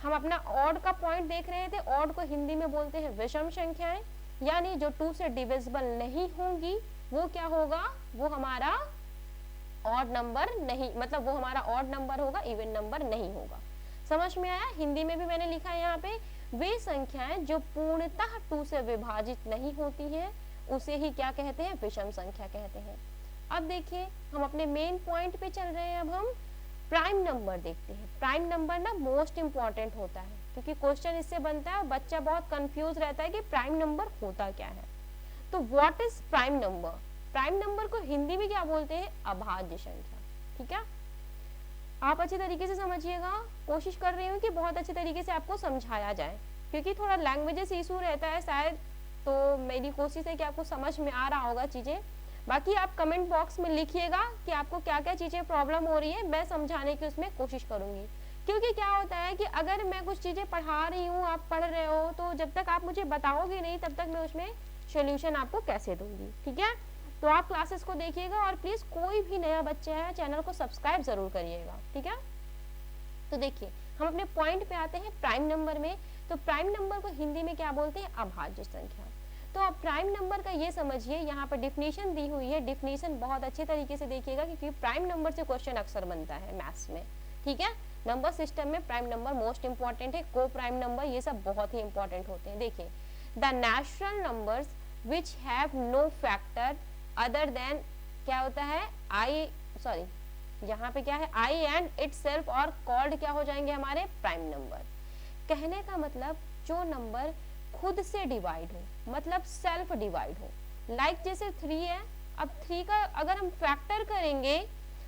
हम अपना ऑड का पॉइंट देख रहे थे, ऑड को हिंदी में बोलते हैं विषम संख्याएं, यानी जो 2 से डिविजिबल नहीं होंगी वो क्या होगा, वो हमारा ऑड नंबर नहीं, मतलब वो हमारा ऑड नंबर होगा, इवन नंबर नहीं होगा। समझ में आया? हिंदी में भी मैंने लिखा है यहाँ पे, वे संख्याएं जो पूर्णतः 2 से विभाजित नहीं होती हैं उसे ही क्या कहते हैं, विषम संख्या कहते हैं। अब देखिए हम अपने मेन पॉइंट पे चल रहे हैं, अब हम प्राइम नंबर देखते हैं। प्राइम नंबर ना मोस्ट इंपॉर्टेंट होता है क्योंकि क्वेश्चन इससे बनता है और बच्चा बहुत कंफ्यूज रहता है कि प्राइम नंबर होता क्या है। तो what is prime number, prime number को हिंदी में क्या बोलते हैं, अभाज्य संख्या। ठीक है, आप अच्छे तरीके से समझिएगा, कोशिश कर रही हूँ कि बहुत अच्छे तरीके से आपको समझाया जाए, क्योंकि थोड़ा लैंग्वेजेस इशू रहता है शायद, तो मेरी कोशिश है कि आपको समझ में आ रहा होगा चीज़ें। बाकी आप कमेंट बॉक्स में लिखिएगा कि आपको क्या क्या चीज़ें प्रॉब्लम हो रही है, मैं समझाने की उसमें कोशिश करूँगी। क्योंकि क्या होता है कि अगर मैं कुछ चीज़ें पढ़ा रही हूँ, आप पढ़ रहे हो, तो जब तक आप मुझे बताओगे नहीं तब तक मैं उसमें सोल्यूशन आपको कैसे दूंगी। ठीक है, तो आप क्लासेस को देखिएगा और प्लीज़ कोई भी नया बच्चा है चैनल को सब्सक्राइब ज़रूर करिएगा। ठीक है, तो देखिए हम अपने पॉइंट पे आते हैं प्राइम नंबर में। तो प्राइम नंबर को हिंदी में क्या बोलते हैं, अभाज्य संख्या। तो अब प्राइम नंबर का ये समझिए, यहाँ पर डिफिनीशन दी हुई है, डिफिनीशन बहुत अच्छे तरीके से देखिएगा क्योंकि प्राइम नंबर से क्वेश्चन अक्सर बनता है मैथ्स में। ठीक है, नंबर सिस्टम में प्राइम नंबर मोस्ट इंपॉर्टेंट है, को प्राइम नंबर ये सब बहुत ही इंपॉर्टेंट होते हैं। देखिए the natural numbers which have no factor other than, क्या होता है, यहाँ पे क्या है, आई एंड इटसेल्फ और कॉल्ड क्या हो जाएंगे, हमारे प्राइम नंबर। कहने का मतलब जो नंबर खुद से डिवाइड हो, मतलब सेल्फ डिवाइड हो। लाइक जैसे 3 है, अब 3 का अगर हम फैक्टर करेंगे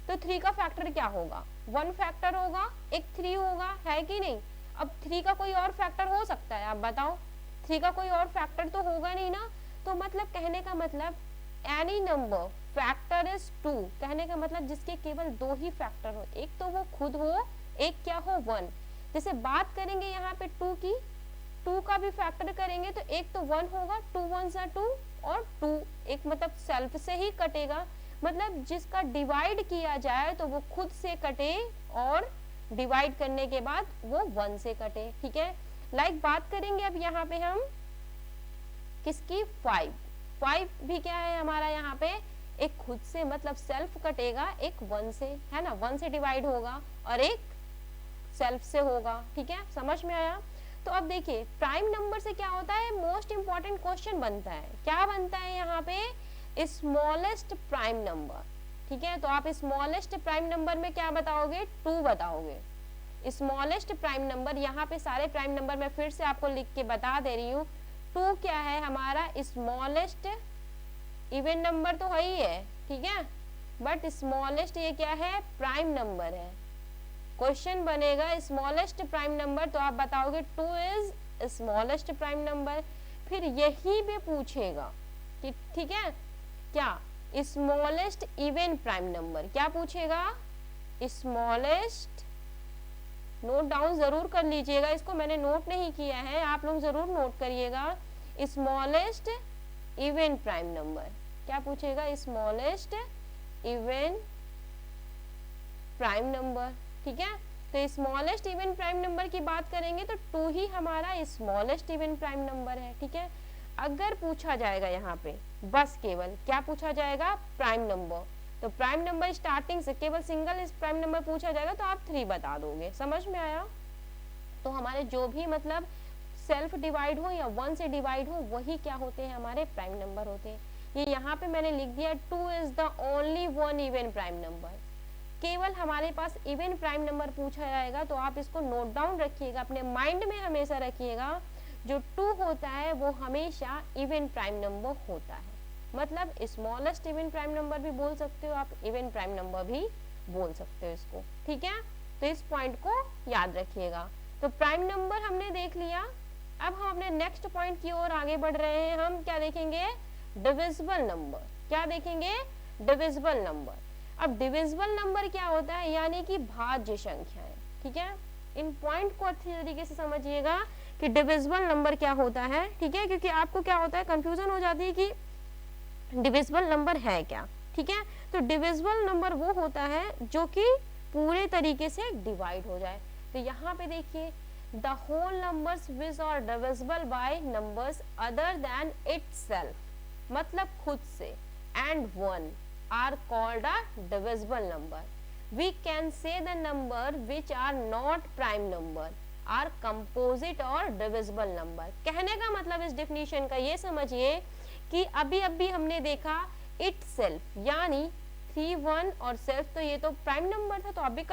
तो 3 का फैक्टर क्या होगा, 1 फैक्टर होगा, एक 3 होगा, है कि नहीं। अब 3 का कोई और फैक्टर हो सकता है, आप बताओ, 3 का कोई और फैक्टर तो होगा नहीं ना। तो मतलब कहने का मतलब एनी नंबर फैक्टर इज 2, कहने का मतलब जिसके केवल 2 ही फैक्टर हो, एक तो वो खुद हो, एक क्या हो, 1। जैसे बात करेंगे यहाँ पे 2 की, 2 का भी फैक्टर करेंगे तो एक तो 1 होगा, 2 1 सा 2 और 2 एक मतलब सेल्फ से ही कटेगा, मतलब जिसका डिवाइड किया जाए तो वो खुद से कटे और डिवाइड करने के बाद वो 1 से कटे। ठीक है, लाइक बात करेंगे अब यहाँ पे हम किसकी, 5 भी क्या है हमारा यहाँ पे एक खुद से मतलब सेल्फ कटेगा, एक 1 से, है ना, 1 से डिवाइड होगा और एक सेल्फ से होगा। ठीक है, समझ में आया। तो अब देखिए प्राइम नंबर से क्या होता है, मोस्ट इंपॉर्टेंट क्वेश्चन बनता है, क्या बनता है यहाँ पे, स्मॉलेस्ट प्राइम नंबर। ठीक है, तो आप स्मॉलेस्ट प्राइम नंबर में क्या बताओगे, 2 बताओगे। स्मॉलेस्ट प्राइम नंबर, यहाँ पे सारे प्राइम नंबर मैं फिर से आपको लिख के बता दे रही हूँ। 2 क्या है हमारा स्मॉलेस्ट, इवन नंबर तो है ही है, ठीक है, बट स्मॉलेस्ट ये क्या है, प्राइम नंबर है। क्वेश्चन बनेगा स्मॉलेस्ट प्राइम नंबर, तो आप बताओगे 2 इज स्मॉलेस्ट प्राइम नंबर। फिर यही भी पूछेगा कि ठीक है क्या, स्मॉलेस्ट इवन प्राइम नंबर, क्या पूछेगा, स्मॉलेस्ट, नोट डाउन जरूर कर लीजिएगा, इसको मैंने नोट नहीं किया है, आप लोग जरूर नोट करिएगा। स्मॉलेस्ट इवन प्राइम नंबर क्या पूछेगा, स्मॉलेस्ट इवन प्राइम नंबर। ठीक है, तो स्मॉलेस्ट इवन प्राइम नंबर की बात करेंगे तो 2 ही हमारा स्मॉलेस्ट इवन प्राइम नंबर है। ठीक है, अगर पूछा जाएगा यहाँ पे बस केवल क्या पूछा जाएगा, प्राइम नंबर, तो प्राइम नंबर स्टार्टिंग से केवल सिंगल प्राइम नंबर पूछा जाएगा तो आप 3 बता दोगे। समझ में आया। तो हमारे जो भी मतलब सेल्फ डिवाइड हो या 1 से डिवाइड हो वही क्या होते हैं, हमारे प्राइम नंबर होते हैं। ये यहाँ पे मैंने लिख दिया 2 is the only 1 even prime number. केवल हमारे पास इवन प्राइम नंबर पूछा जाएगा तो आप इसको नोट डाउन रखिएगा, अपने माइंड में हमेशा रखिएगा, जो 2 होता है वो हमेशा इवन प्राइम नंबर होता है। मतलब स्मॉलेस्ट इवन प्राइम नंबर भी बोल सकते हो आप, इवन प्राइम नंबर भी बोल सकते हो इसको। ठीक है, तो इस पॉइंट को याद रखिएगा। तो प्राइम नंबर हमने देख लिया, अब हम अपने नेक्स्ट पॉइंट की ओर आगे बढ़ रहे हैं। हम क्या देखेंगे, डिविजिबल नंबर। क्या देखेंगे, डिविजिबल नंबर। अब डिविजिबल नंबर क्या होता है, यानी कि भाज्य संख्याएं। ठीक है, इन पॉइंट को अच्छी तरीके से समझिएगा कि डिविजिबल नंबर क्या होता है। ठीक है, क्योंकि आपको क्या होता है, कंफ्यूजन हो जाती है कि डिविजिबल नंबर है क्या। ठीक है, तो डिविजिबल नंबर वो होता है जो कि पूरे तरीके से डिवाइड हो जाए। तो यहाँ पे देखिए, the whole numbers which are divisible by numbers other than itself, मतलब खुद से, and 1 are called a divisible number. We can say the number which are not prime number are composite or divisible number. कहने का मतलब इस definition का ये समझिए कि अभी अभी हमने देखा itself यानी 3, 1 और सेल्फ, तो ये तो प्राइम नंबर था, तो आप भी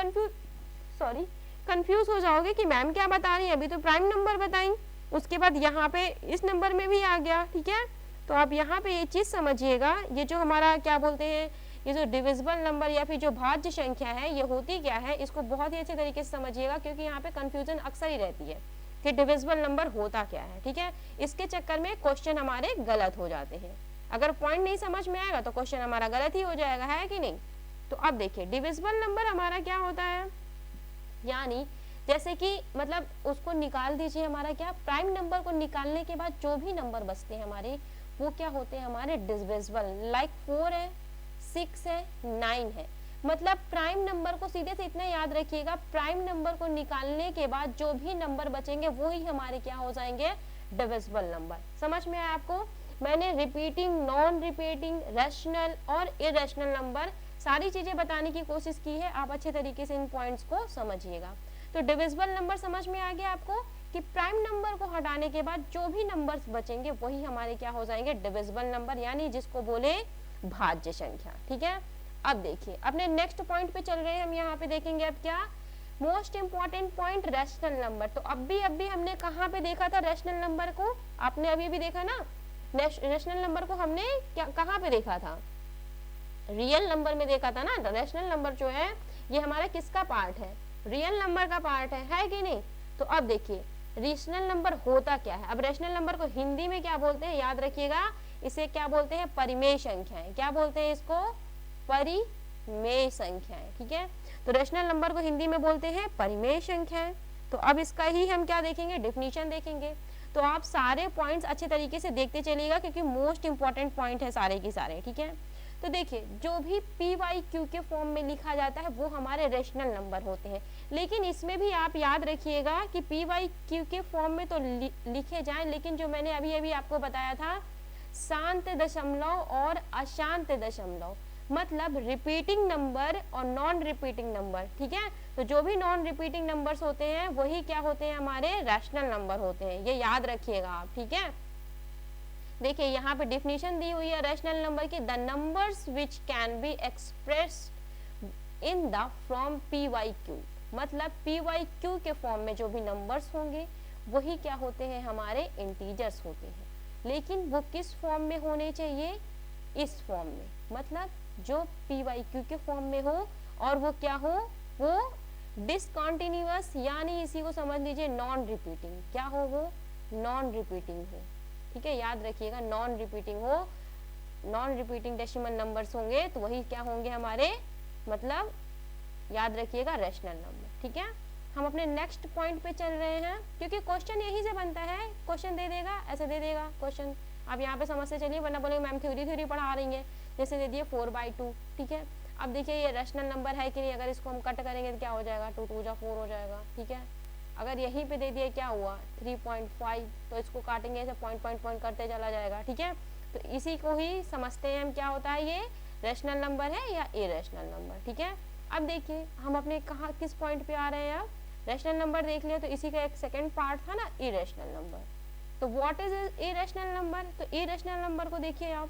कंफ्यूज हो जाओगे कि मैम क्या बता रही है, अभी तो प्राइम नंबर बताई, उसके बाद यहाँ पे इस नंबर में भी आ गया। ठीक है, तो आप यहाँ पे ये चीज़ समझिएगा, ये जो हमारा क्या बोलते हैं, ये जो डिविजिबल नंबर या फिर जो भाज्य संख्या है ये होती क्या है, इसको बहुत ही अच्छे तरीके से समझिएगा, क्योंकि यहाँ पे कंफ्यूजन अक्सर ही रहती है कि डिविजिबल नंबर होता क्या है। ठीक है, इसके चक्कर में क्वेश्चन हमारे गलत हो जाते हैं। अगर पॉइंट नहीं समझ में आएगा तो क्वेश्चन हमारा गलत ही हो जाएगा, है कि नहीं। तो अब देखिए डिविजिबल नंबर हमारा क्या होता है, यानी जैसे कि मतलब उसको निकाल दीजिए, हमारा क्या, प्राइम नंबर को निकालने के बाद जो भी नंबर बचते हैं हमारे वो क्या होते हैं, हमारे डिविजिबल। लाइक 4 है, 6 है, 9 है। मतलब प्राइम नंबर को सीधे से इतना याद रखिएगा, प्राइम नंबर को निकालने के बाद जो भी नंबर बचेंगे वो ही हमारे क्या हो जाएंगे, डिविजिबल नंबर। समझ में आया आपको। मैंने रिपीटिंग, नॉन रिपीटिंग, रैशनल और इरेशनल नंबर सारी चीजें बताने की कोशिश की है, आप अच्छे तरीके से इन पॉइंट्स को समझिएगा। तो डिविजिबल नंबर समझ में आ गया आपको कि प्राइम नंबर को हटाने के बाद जो भी नंबर्स बचेंगे वही हमारे क्या हो जाएंगे, डिविजिबल नंबर, यानी जिसको बोले भाज्य संख्या। ठीक है, अब देखिए अपने नेक्स्ट पॉइंट पे चल रहे हैं हम। यहाँ पे देखेंगे अब क्या, most important point, rational number. तो अभी हमने कहाँ पे देखा था रैशनल नंबर को, आपने अभी भी देखा ना, रैशनल नंबर को हमने कहाँ पे देखा था, रियल नंबर में देखा था ना। रैशनल नंबर जो है ये हमारा किसका पार्ट है, रियल नंबर का पार्ट है कि नहीं। तो अब देखिए रैशनल नंबर होता क्या है। अब रैशनल नंबर को हिंदी में क्या बोलते हैं, याद रखिएगा, इसे क्या बोलते हैं, परिमेय संख्याएं। क्या बोलते हैं इसको, परिमेय संख्याएं। ठीक है, तो रैशनल नंबर को हिंदी में बोलते हैं परिमेय संख्याएं। तो अब इसका ही हम क्या देखेंगे, डेफिनेशन देखेंगे। तो आप सारे पॉइंट्स अच्छे तरीके से देखते चलिएगा, क्योंकि मोस्ट इंपॉर्टेंट पॉइंट है सारे के सारे। ठीक है, तो देखिए जो भी PYQ के फॉर्म में लिखा जाता है वो हमारे रैशनल नंबर होते हैं, लेकिन इसमें भी आप याद रखिएगा कि PYQ के फॉर्म में तो लिखे जाएं, लेकिन जो मैंने अभी आपको बताया था शांत दशमलव और अशांत दशमलव, मतलब रिपीटिंग नंबर और नॉन रिपीटिंग नंबर, ठीक है। तो जो भी नॉन रिपीटिंग नंबर्स होते हैं वही क्या होते हैं, हमारे रैशनल नंबर होते हैं, ये याद रखिएगा आप, ठीक है। देखिए यहाँ पे डिफिनीशन दी हुई है रैशनल नंबर की, the numbers which can be expressed in the from p by q, मतलब पी वाई क्यू के फॉर्म में जो भी नंबर्स होंगे वही क्या होते हैं, हमारे इंटीजर्स होते हैं। लेकिन वो किस फॉर्म में होने चाहिए, इस फॉर्म में, मतलब जो पी वाई क्यू के फॉर्म में हो और वो क्या हो, वो डिसकंटिन्यूअस, यानी इसी को समझ लीजिए नॉन रिपीटिंग, क्या हो वो, नॉन रिपीटिंग हो, ठीक है। याद रखिएगा नॉन रिपीटिंग हो, नॉन रिपीटिंग डेसिमल नंबर्स होंगे तो वही क्या होंगे हमारे, मतलब याद रखिएगा रैशनल नंबर, ठीक है। हम अपने नेक्स्ट पॉइंट पे चल रहे हैं, क्योंकि क्वेश्चन यही से बनता है, क्वेश्चन दे देगा, ऐसे दे देगा क्वेश्चन, आप यहाँ पे समझ से चलिए, वरना बोलेंगे मैम थ्योरी पढ़ा रही हैं। जैसे दे दिए 4/2, ठीक है। अब देखिए ये रैशनल नंबर है कि नहीं, अगर इसको हम कट करेंगे तो क्या हो जाएगा, 2 2 जा 4 हो जाएगा, ठीक है। अगर यहीं पे दे दिया क्या हुआ 3.5, तो इसको काटेंगे ऐसे पॉइंट करते चला जाएगा, ठीक है। तो इसी को ही समझते हैं हम क्या होता है, ये रैशनल नंबर है या इरेशनल नंबर, ठीक है। अब देखिए हम अपने कहाँ किस पॉइंट पे आ रहे हैं, अब रैशनल नंबर देख लिया, तो इसी का एक सेकेंड पार्ट था ना इरेशनल नंबर। तो व्हाट इज इरेशनल नंबर, तो इरेशनल नंबर को देखिए आप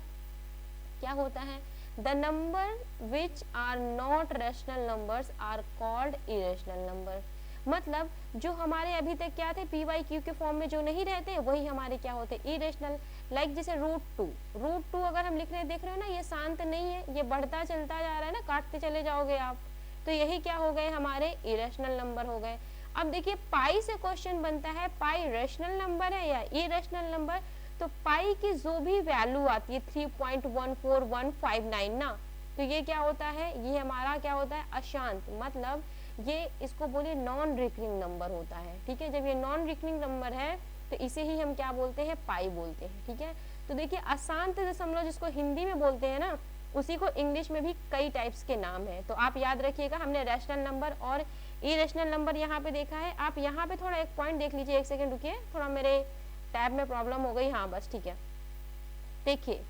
क्या होता है, the number which are not rational numbers are called irrational number, मतलब जो हमारे अभी तक क्या थे पी वाई क्यू के फॉर्म में जो नहीं रहते वही हमारे क्या होते इरेशनल। लाइक जैसे रूट टू अगर हम लिख रहे हैं, देख रहे हो ना, ये शांत नहीं है, ये बढ़ता चलता जा रहा है ना, काटते चले जाओगे आप, तो यही क्या हो गए हमारे इरेशनल नंबर हो गए। अब देखिए पाई से क्वेश्चन बनता है, पाई रैशनल नंबर है या इरेशनल नंबर, तो पाई की जो भी वैल्यू आती है 3.14159 ना, तो ये क्या होता है, ये हमारा क्या होता है अशांत, मतलब ये इसको बोलिए नॉन रिकरिंग नंबर होता है, ठीक है। जब ये नॉन रिकरिंग नंबर है तो इसे ही हम क्या बोलते हैं, पाई बोलते हैं, ठीक है। तो देखिए अशांत दशमलव जिसको हिंदी में बोलते हैं ना, उसी को इंग्लिश में भी कई टाइप्स के नाम है। तो आप याद रखिएगा, हमने रैशनल नंबर और इरेशनल नंबर यहाँ पे देखा है। आप यहाँ पे थोड़ा एक पॉइंट देख लीजिए, एक सेकेंड रुकिए, थोड़ा मेरे टैब में प्रॉब्लम हो गई, हाँ बस ठीक है। देखिए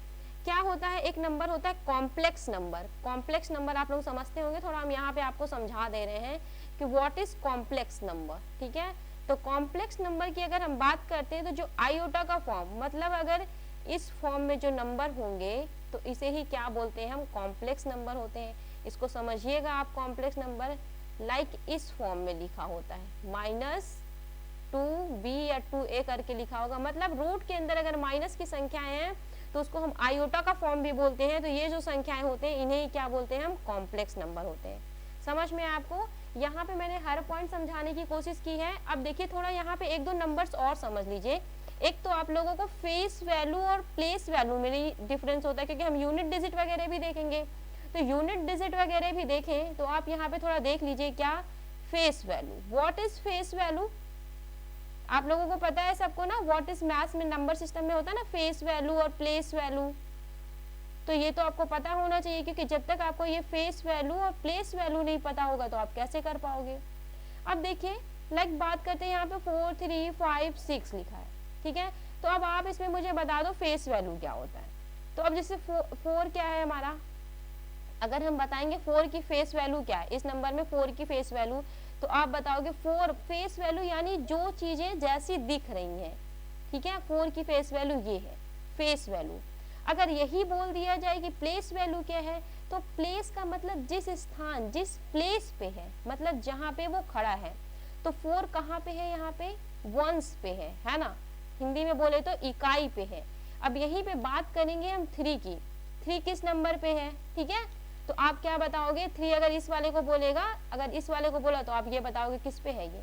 क्या होता है, एक नंबर होता है कॉम्प्लेक्स नंबर। कॉम्प्लेक्स नंबर आप लोग समझते होंगे, थोड़ा हम यहाँ पे आपको समझा दे रहे हैं कि व्हाट इज कॉम्प्लेक्स नंबर, ठीक है। तो कॉम्प्लेक्स नंबर की अगर हम बात करते हैं तो जो आयोटा का फॉर्म, मतलब अगर इस फॉर्म में जो नंबर होंगे तो इसे ही क्या बोलते हैं हम, कॉम्प्लेक्स नंबर होते हैं। इसको समझिएगा आप, कॉम्प्लेक्स नंबर लाइक इस फॉर्म में लिखा होता है, -2b या 2a करके लिखा होगा, मतलब रूट के अंदर अगर माइनस की संख्याएं हैं तो उसको हम आयोटा का फॉर्म भी बोलते हैं। तो ये जो संख्याएं होते हैं इन्हें क्या बोलते हैं हम, कॉम्प्लेक्स नंबर होते हैं। समझ में आपको, यहाँ पे मैंने हर पॉइंट समझाने की कोशिश की है। अब देखिए थोड़ा यहाँ पे एक दो नंबर्स और समझ लीजिए। एक तो आप लोगों को फेस वैल्यू और प्लेस वैल्यू में डिफरेंस होता है, क्योंकि हम यूनिट डिजिट वगैरह भी देखेंगे, तो यूनिट डिजिट वगैरह भी देखें तो आप यहाँ पे थोड़ा देख लीजिए क्या, face value, what is face value, आप लोगों को पता है सबको ना, व्हाट इज मैथ्स में नंबर सिस्टम में होता है ना फेस वैल्यू और प्लेस वैल्यू, तो ये तो आपको पता होना चाहिए, क्योंकि जब तक आपको ये फेस वैल्यू और प्लेस वैल्यू नहीं पता होगा तो आप कैसे कर पाओगे। अब देखिए लाइक बात करते हैं, यहाँ पे 4 3 5 6 लिखा है, ठीक है। तो अब आप इसमें मुझे बता दो फेस वैल्यू क्या होता है। तो अब जैसे 4 क्या है हमारा, अगर हम बताएंगे 4 की फेस वैल्यू क्या है, इस नंबर में 4 की फेस वैल्यू, तो आप बताओगे 4 फेस वैल्यू यानी जो चीजें जैसी दिख रही हैं, ठीक है। 4 की फेस वैल्यू ये है फेस वैल्यू। अगर यही बोल दिया जाए कि प्लेस वैल्यू क्या है, तो प्लेस का मतलब जिस स्थान, जिस प्लेस पे है, मतलब जहाँ पे वो खड़ा है। तो 4 कहाँ पे है, यहाँ पे वंस पे है ना, हिंदी में बोले तो इकाई पे है। अब यहीं पे बात करेंगे हम 3 की, 3 किस नंबर पे है, ठीक है। तो आप क्या बताओगे, 3 अगर इस वाले को बोलेगा, अगर इस वाले को बोला तो आप ये बताओगे किस पे है, ये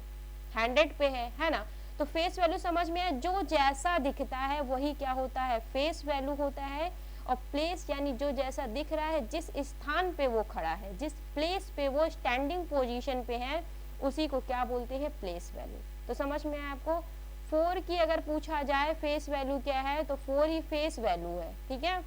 100 पे है ना। तो फेस वैल्यू समझ में आया, जो जैसा दिखता है वही क्या होता है, फेस वैल्यू होता है। और प्लेस यानी जो जैसा दिख रहा है, जिस स्थान पे वो खड़ा है, जिस प्लेस पे वो स्टैंडिंग पोजीशन पे है, उसी को क्या बोलते हैं, प्लेस वैल्यू। तो समझ में आया आपको। 4 की अगर पूछा जाए फेस वैल्यू क्या है, तो 4 ही फेस वैल्यू है, ठीक है।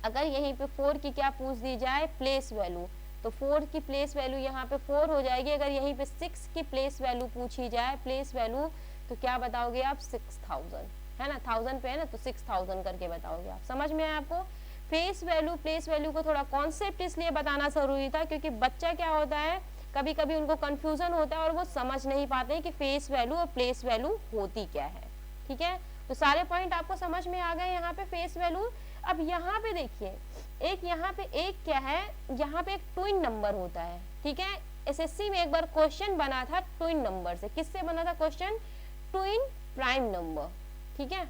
अगर यहीं पे 4 की क्या पूछ दी जाए, प्लेस वैल्यू, तो 4 की प्लेस वैल्यू यहाँ पे 4 हो जाएगी। अगर यहीं पे 6 की प्लेस वैल्यू पूछी जाए, प्लेस वैल्यू, तो क्या बताओगे आप, 6000, है ना, 1000 पे है ना तो 6000 करके बताओगे आप। समझ में आया आपको? फेस वैल्यू प्लेस वैल्यू को थोड़ा कॉन्सेप्ट इसलिए बताना जरूरी था क्योंकि बच्चा क्या होता है, कभी कभी उनको कंफ्यूजन होता है और वो समझ नहीं पाते हैं कि फेस वैल्यू और प्लेस वैल्यू होती क्या है। ठीक है, तो सारे पॉइंट आपको समझ में आ गए यहाँ पे फेस वैल्यू। अब यहाँ पे देखिए, एक यहाँ पे एक क्या है, यहाँ पे एक ट्विन नंबर होता है। ठीक है, एसएससी में एक बार क्वेश्चन बना था ट्विन नंबर से। किससे बना था क्वेश्चन? Twin prime number. ठीक है,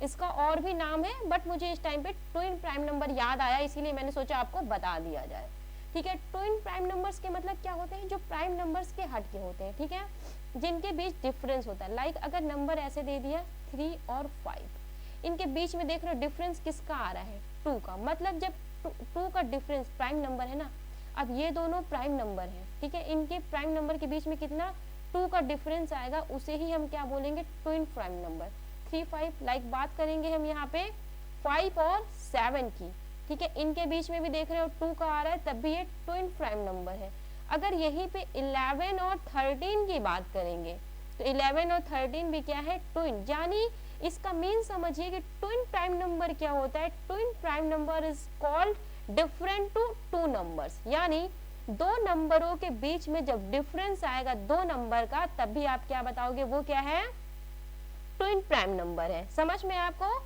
इसका और भी नाम है बट मुझे इस टाइम पे ट्विन प्राइम नंबर याद आया, इसीलिए मैंने सोचा आपको बता दिया जाए। ठीक है, ट्विन प्राइम नंबर्स के मतलब क्या होते हैं? जो प्राइम नंबर्स के हट के होते हैं। ठीक है, जिनके बीच डिफरेंस होता है। लाइक अगर नंबर ऐसे दे दिया 3 और 5, इनके बीच में देख रहे हो डिफरेंस किसका आ रहा है? 2 का। मतलब जब 2 का डिफरेंस, प्राइम नंबर है ना, अब ये दोनों प्राइम नंबर है। ठीक है, इनके प्राइम नंबर के बीच में कितना 2 का डिफरेंस आएगा, उसे ही हम क्या बोलेंगे? Twin prime number. 3 5 लाइक बात करेंगे हम यहाँ पे 5 और 7 की। ठीक है, इनके बीच में भी देख रहे हो 2 का आ रहा है, तब भी ये ट्विन प्राइम नंबर है। अगर यहीं पे 11 और 13 की बात करेंगे तो 11 और 13 भी क्या है? ट्विन। यानी इसका मीन समझिए कि ट्विन प्राइम नंबर क्या होता है? Twin prime number is called different to 2 numbers. यानी 2 नंबरों के बीच में जब डिफरेंस आएगा 2 नंबर का, तब भी आप क्या बताओगे? वो क्या है? ट्विन प्राइम नंबर है। समझ में आपको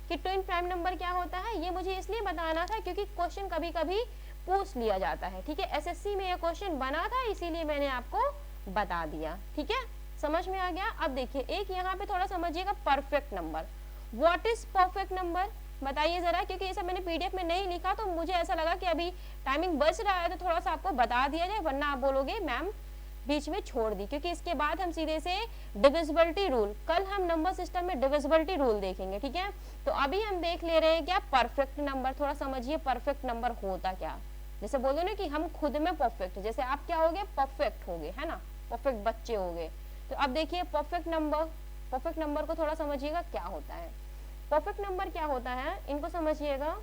कि ट्विन प्राइम नंबर क्या होता है? ये मुझे इसलिए बताना था क्योंकि क्वेश्चन कभी कभी पूछ लिया जाता है। ठीक है, एसएससी में ये क्वेश्चन बना था, इसीलिए मैंने आपको बता दिया। ठीक है, समझ में आ गया? अब देखिए, एक यहाँ पे थोड़ा समझिएगा perfect number. What is perfect number? बताइए जरा, क्योंकि ये सब मैंने पीडीएफ में नहीं लिखा तो मुझे ऐसा लगा कि अभी टाइमिंग बच रहा है तो थोड़ा सा आपको बता दिया जाए, वरना आप बोलोगे मैम बीच में छोड़ दी। क्योंकि इसके बाद हम सीधे से डिविजिबिलिटी रूल, कल हम नंबर सिस्टम में डिविजिबिलिटी रूल देखेंगे। ठीक है, तो अभी हम देख ले रहे हैं क्या? Perfect number. थोड़ा समझिए परफेक्ट नंबर होता क्या। जैसे बोलो ना कि हम खुद में परफेक्ट, जैसे आप क्या हो गए? परफेक्ट हो गए, है ना, परफेक्ट बच्चे हो गए। तो अब देखिए परफेक्ट नंबर, परफेक्ट नंबर को थोड़ा समझिएगा क्या होता है। परफेक्ट नंबर क्या होता है, इनको समझिएगा।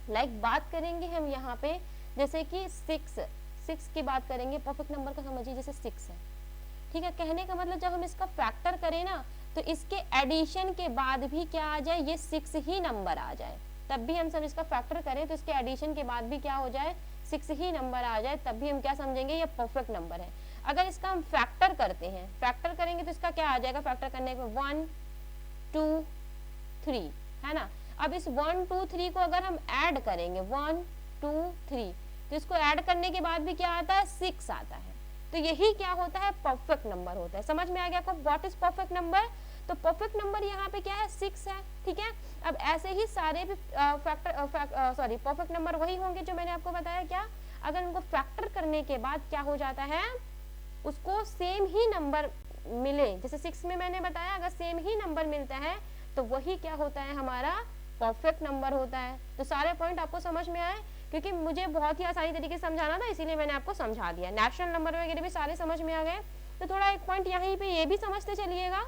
लाइक बात करेंगे हम यहाँ पे जैसे कि 6 की बात करेंगे, परफेक्ट नंबर का समझिए जैसे 6 है। ठीक है, कहने का मतलब जब हम इसका फैक्टर करें ना तो इसके एडिशन के बाद भी क्या आ जाए? ये 6 ही नंबर आ जाए। तब भी हम सब इसका फैक्टर करें तो इसके एडिशन के बाद भी क्या हो जाए? 6 ही नंबर आ जाए, तब भी हम क्या समझेंगे? ये परफेक्ट नंबर है। अगर इसका हम फैक्टर करते हैं, फैक्टर करेंगे तो इसका क्या आ जाएगा? फैक्टर करने के 1 2 3, है ना। अब इस 1 2 3 को अगर हम ऐड करेंगे 1 2 3, तो इसको ऐड करने के बाद भी क्या आता है? 6 आता है। तो यही क्या होता है? परफेक्ट नंबर होता है। समझ में आ गया आपको व्हाट इज परफेक्ट नंबर? तो परफेक्ट नंबर यहाँ पे क्या है? 6 है। ठीक है, अब ऐसे ही सारे भी परफेक्ट नंबर वही होंगे जो मैंने आपको बताया। क्या? अगर उनको फैक्टर करने के बाद क्या हो जाता है? उसको सेम ही नंबर मिले, जैसे 6 में मैंने बताया अगर सेम ही नंबर मिलता है तो वही क्या होता है? हमारा परफेक्ट नंबर होता है। तो सारे पॉइंट आपको समझ में आए? क्योंकि मुझे बहुत ही आसानी तरीके से समझाना था, इसीलिए मैंने आपको समझा दिया। नेशनल नंबर वगैरह भी सारे समझ में आ गए। तो थोड़ा एक पॉइंट यहीं पे ये भी समझते चलिएगा।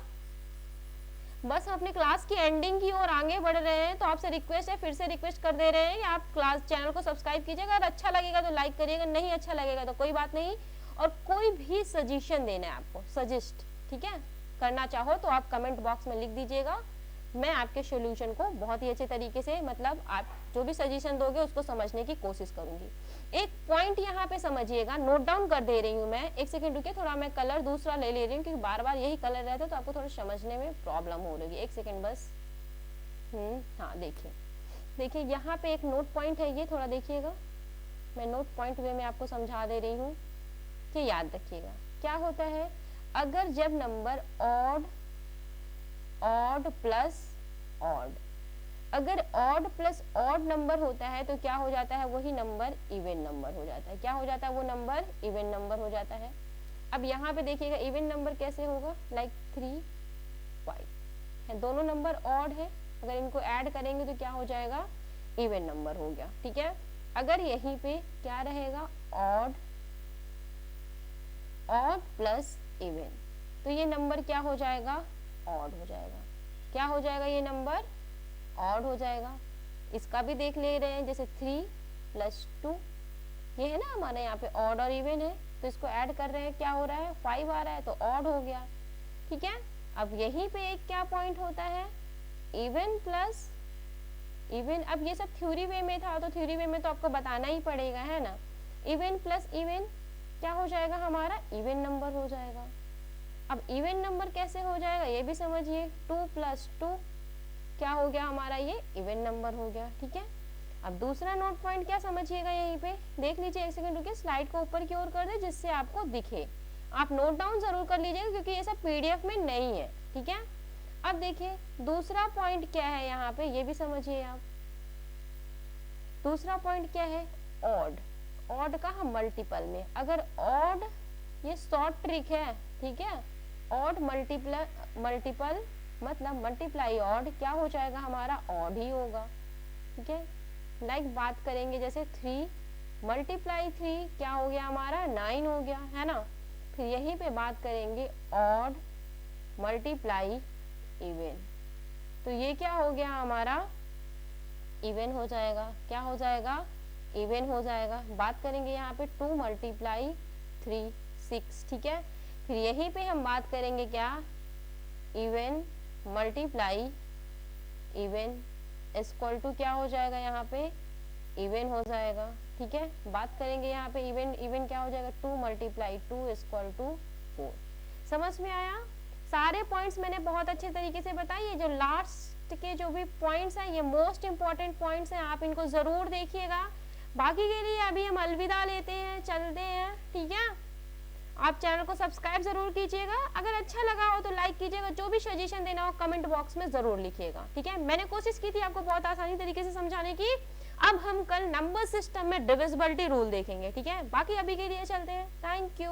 बस हम अपने क्लास की एंडिंग की ओर आगे बढ़ रहे हैं, तो आपसे रिक्वेस्ट है, फिर से रिक्वेस्ट कर दे रहे हैं कि आप क्लास चैनल को सब्सक्राइब कीजिएगा। अगर अच्छा लगेगा तो लाइक करिएगा, नहीं अच्छा लगेगा तो कोई बात नहीं। और कोई भी सजेशन देना है आपको, सजेस्ट, ठीक है, करना चाहो तो आप कमेंट बॉक्स में लिख दीजिएगा। मैं आपके सोल्यूशन को बहुत ही अच्छे तरीके से, मतलब आप जो भी सजेशन दोगे उसको समझने की कोशिश करूंगी। एक पॉइंट यहाँ पे समझिएगा, नोट डाउन कर दे रही हूँ मैं। एक सेकंड रुकिए, थोड़ा मैं कलर दूसरा ले रही हूँ क्योंकि बार बार यही कलर रहता है तो आपको थोड़ा समझने में प्रॉब्लम हो रही है। एक सेकंड बस। हाँ, देखिए यहाँ पे एक नोट पॉइंट है, ये थोड़ा देखिएगा। मैं नोट पॉइंट वे में आपको समझा दे रही हूँ कि याद रखिएगा क्या होता है। अगर जब नंबर ऑड प्लस ऑड, अगर ऑड प्लस ऑड नंबर होता है तो क्या हो जाता है? वही नंबर इवन नंबर हो जाता है। क्या हो जाता है? वो नंबर इवन नंबर हो जाता है। अब यहाँ पे देखिएगा इवन नंबर कैसे होगा? लाइक 3 5 है, दोनों नंबर ऑड है, अगर इनको ऐड करेंगे तो क्या हो जाएगा? इवन नंबर हो गया। ठीक है, अगर यहीं पे क्या रहेगा? ऑड प्लस इवन, तो ये नंबर क्या हो जाएगा? ऑड हो जाएगा। क्या हो जाएगा? ये नंबर ऑड हो जाएगा। इसका भी देख ले रहे हैं, जैसे 3 + 2, ये है ना हमारे यहाँ पे ऑड और इवन है, तो इसको ऐड कर रहे हैं, क्या हो रहा है? 5 आ रहा है तो ऑड हो गया। ठीक है, अब यहीं पे एक क्या पॉइंट होता है? इवन प्लस इवन, अब ये सब थ्योरी वे में था तो थ्योरी वे में तो आपको बताना ही पड़ेगा, है ना। इवन प्लस इवन क्या हो जाएगा हमारा, इवन नंबर हो जाएगा। अब इवन नंबर कैसे हो जाएगा ये भी समझिए, 2 + 2 क्या हो गया हमारा, ये इवन नंबर हो गया, ठीक है। अब दूसरा नोट पॉइंट क्या समझिएगा, यहीं पे देख लीजिए, एक सेकंड रुकिए, स्लाइड को ऊपर की ओर कर दे जिससे आपको दिखे। आप नोट डाउन जरूर कर लीजिएगा क्योंकि ये सब पीडीएफ में नहीं है, ठीक है। अब देखिए दूसरा पॉइंट क्या है यहाँ पे, ये भी समझिए आप। दूसरा पॉइंट क्या है, ऑड। ऑड का हम मल्टीपल में, अगर ऑड, ये शॉर्ट ट्रिक है, ठीक है। ऑड मल्टीपल मतलब मल्टीप्लाई ऑड क्या हो जाएगा हमारा, ऑड ही होगा, ठीक है। लाइक बात करेंगे जैसे 3 × 3 क्या हो गया हमारा, 9 हो गया, है ना। फिर यहीं पे बात करेंगे ऑड मल्टीप्लाई इवन, तो ये क्या हो गया हमारा, इवन हो जाएगा। क्या हो जाएगा, इवन हो जाएगा। बात करेंगे यहाँ पे 2 × 3 6, ठीक है। फिर यहीं पे हम बात करेंगे क्या, even multiply even equal to क्या हो जाएगा यहाँ पे, इवन हो जाएगा, ठीक है। बात करेंगे यहाँ पे इवन, इवन क्या हो जाएगा, 2 × 2 = 4। समझ में आया। सारे पॉइंट्स मैंने बहुत अच्छे तरीके से बताए। ये जो लास्ट के जो भी पॉइंट्स हैं ये मोस्ट इंपॉर्टेंट पॉइंट्स हैं, आप इनको जरूर देखिएगा। बाकी के लिए अभी हम अलविदा लेते हैं, चलते हैं, ठीक है। आप चैनल को सब्सक्राइब जरूर कीजिएगा, अगर अच्छा लगा हो तो लाइक कीजिएगा, जो भी सजेशन देना हो कमेंट बॉक्स में जरूर लिखिएगा, ठीक है। मैंने कोशिश की थी आपको बहुत आसानी तरीके से समझाने की। अब हम कल नंबर सिस्टम में डिविजिबिलिटी रूल देखेंगे, ठीक है। बाकी अभी के लिए चलते हैं, थैंक यू।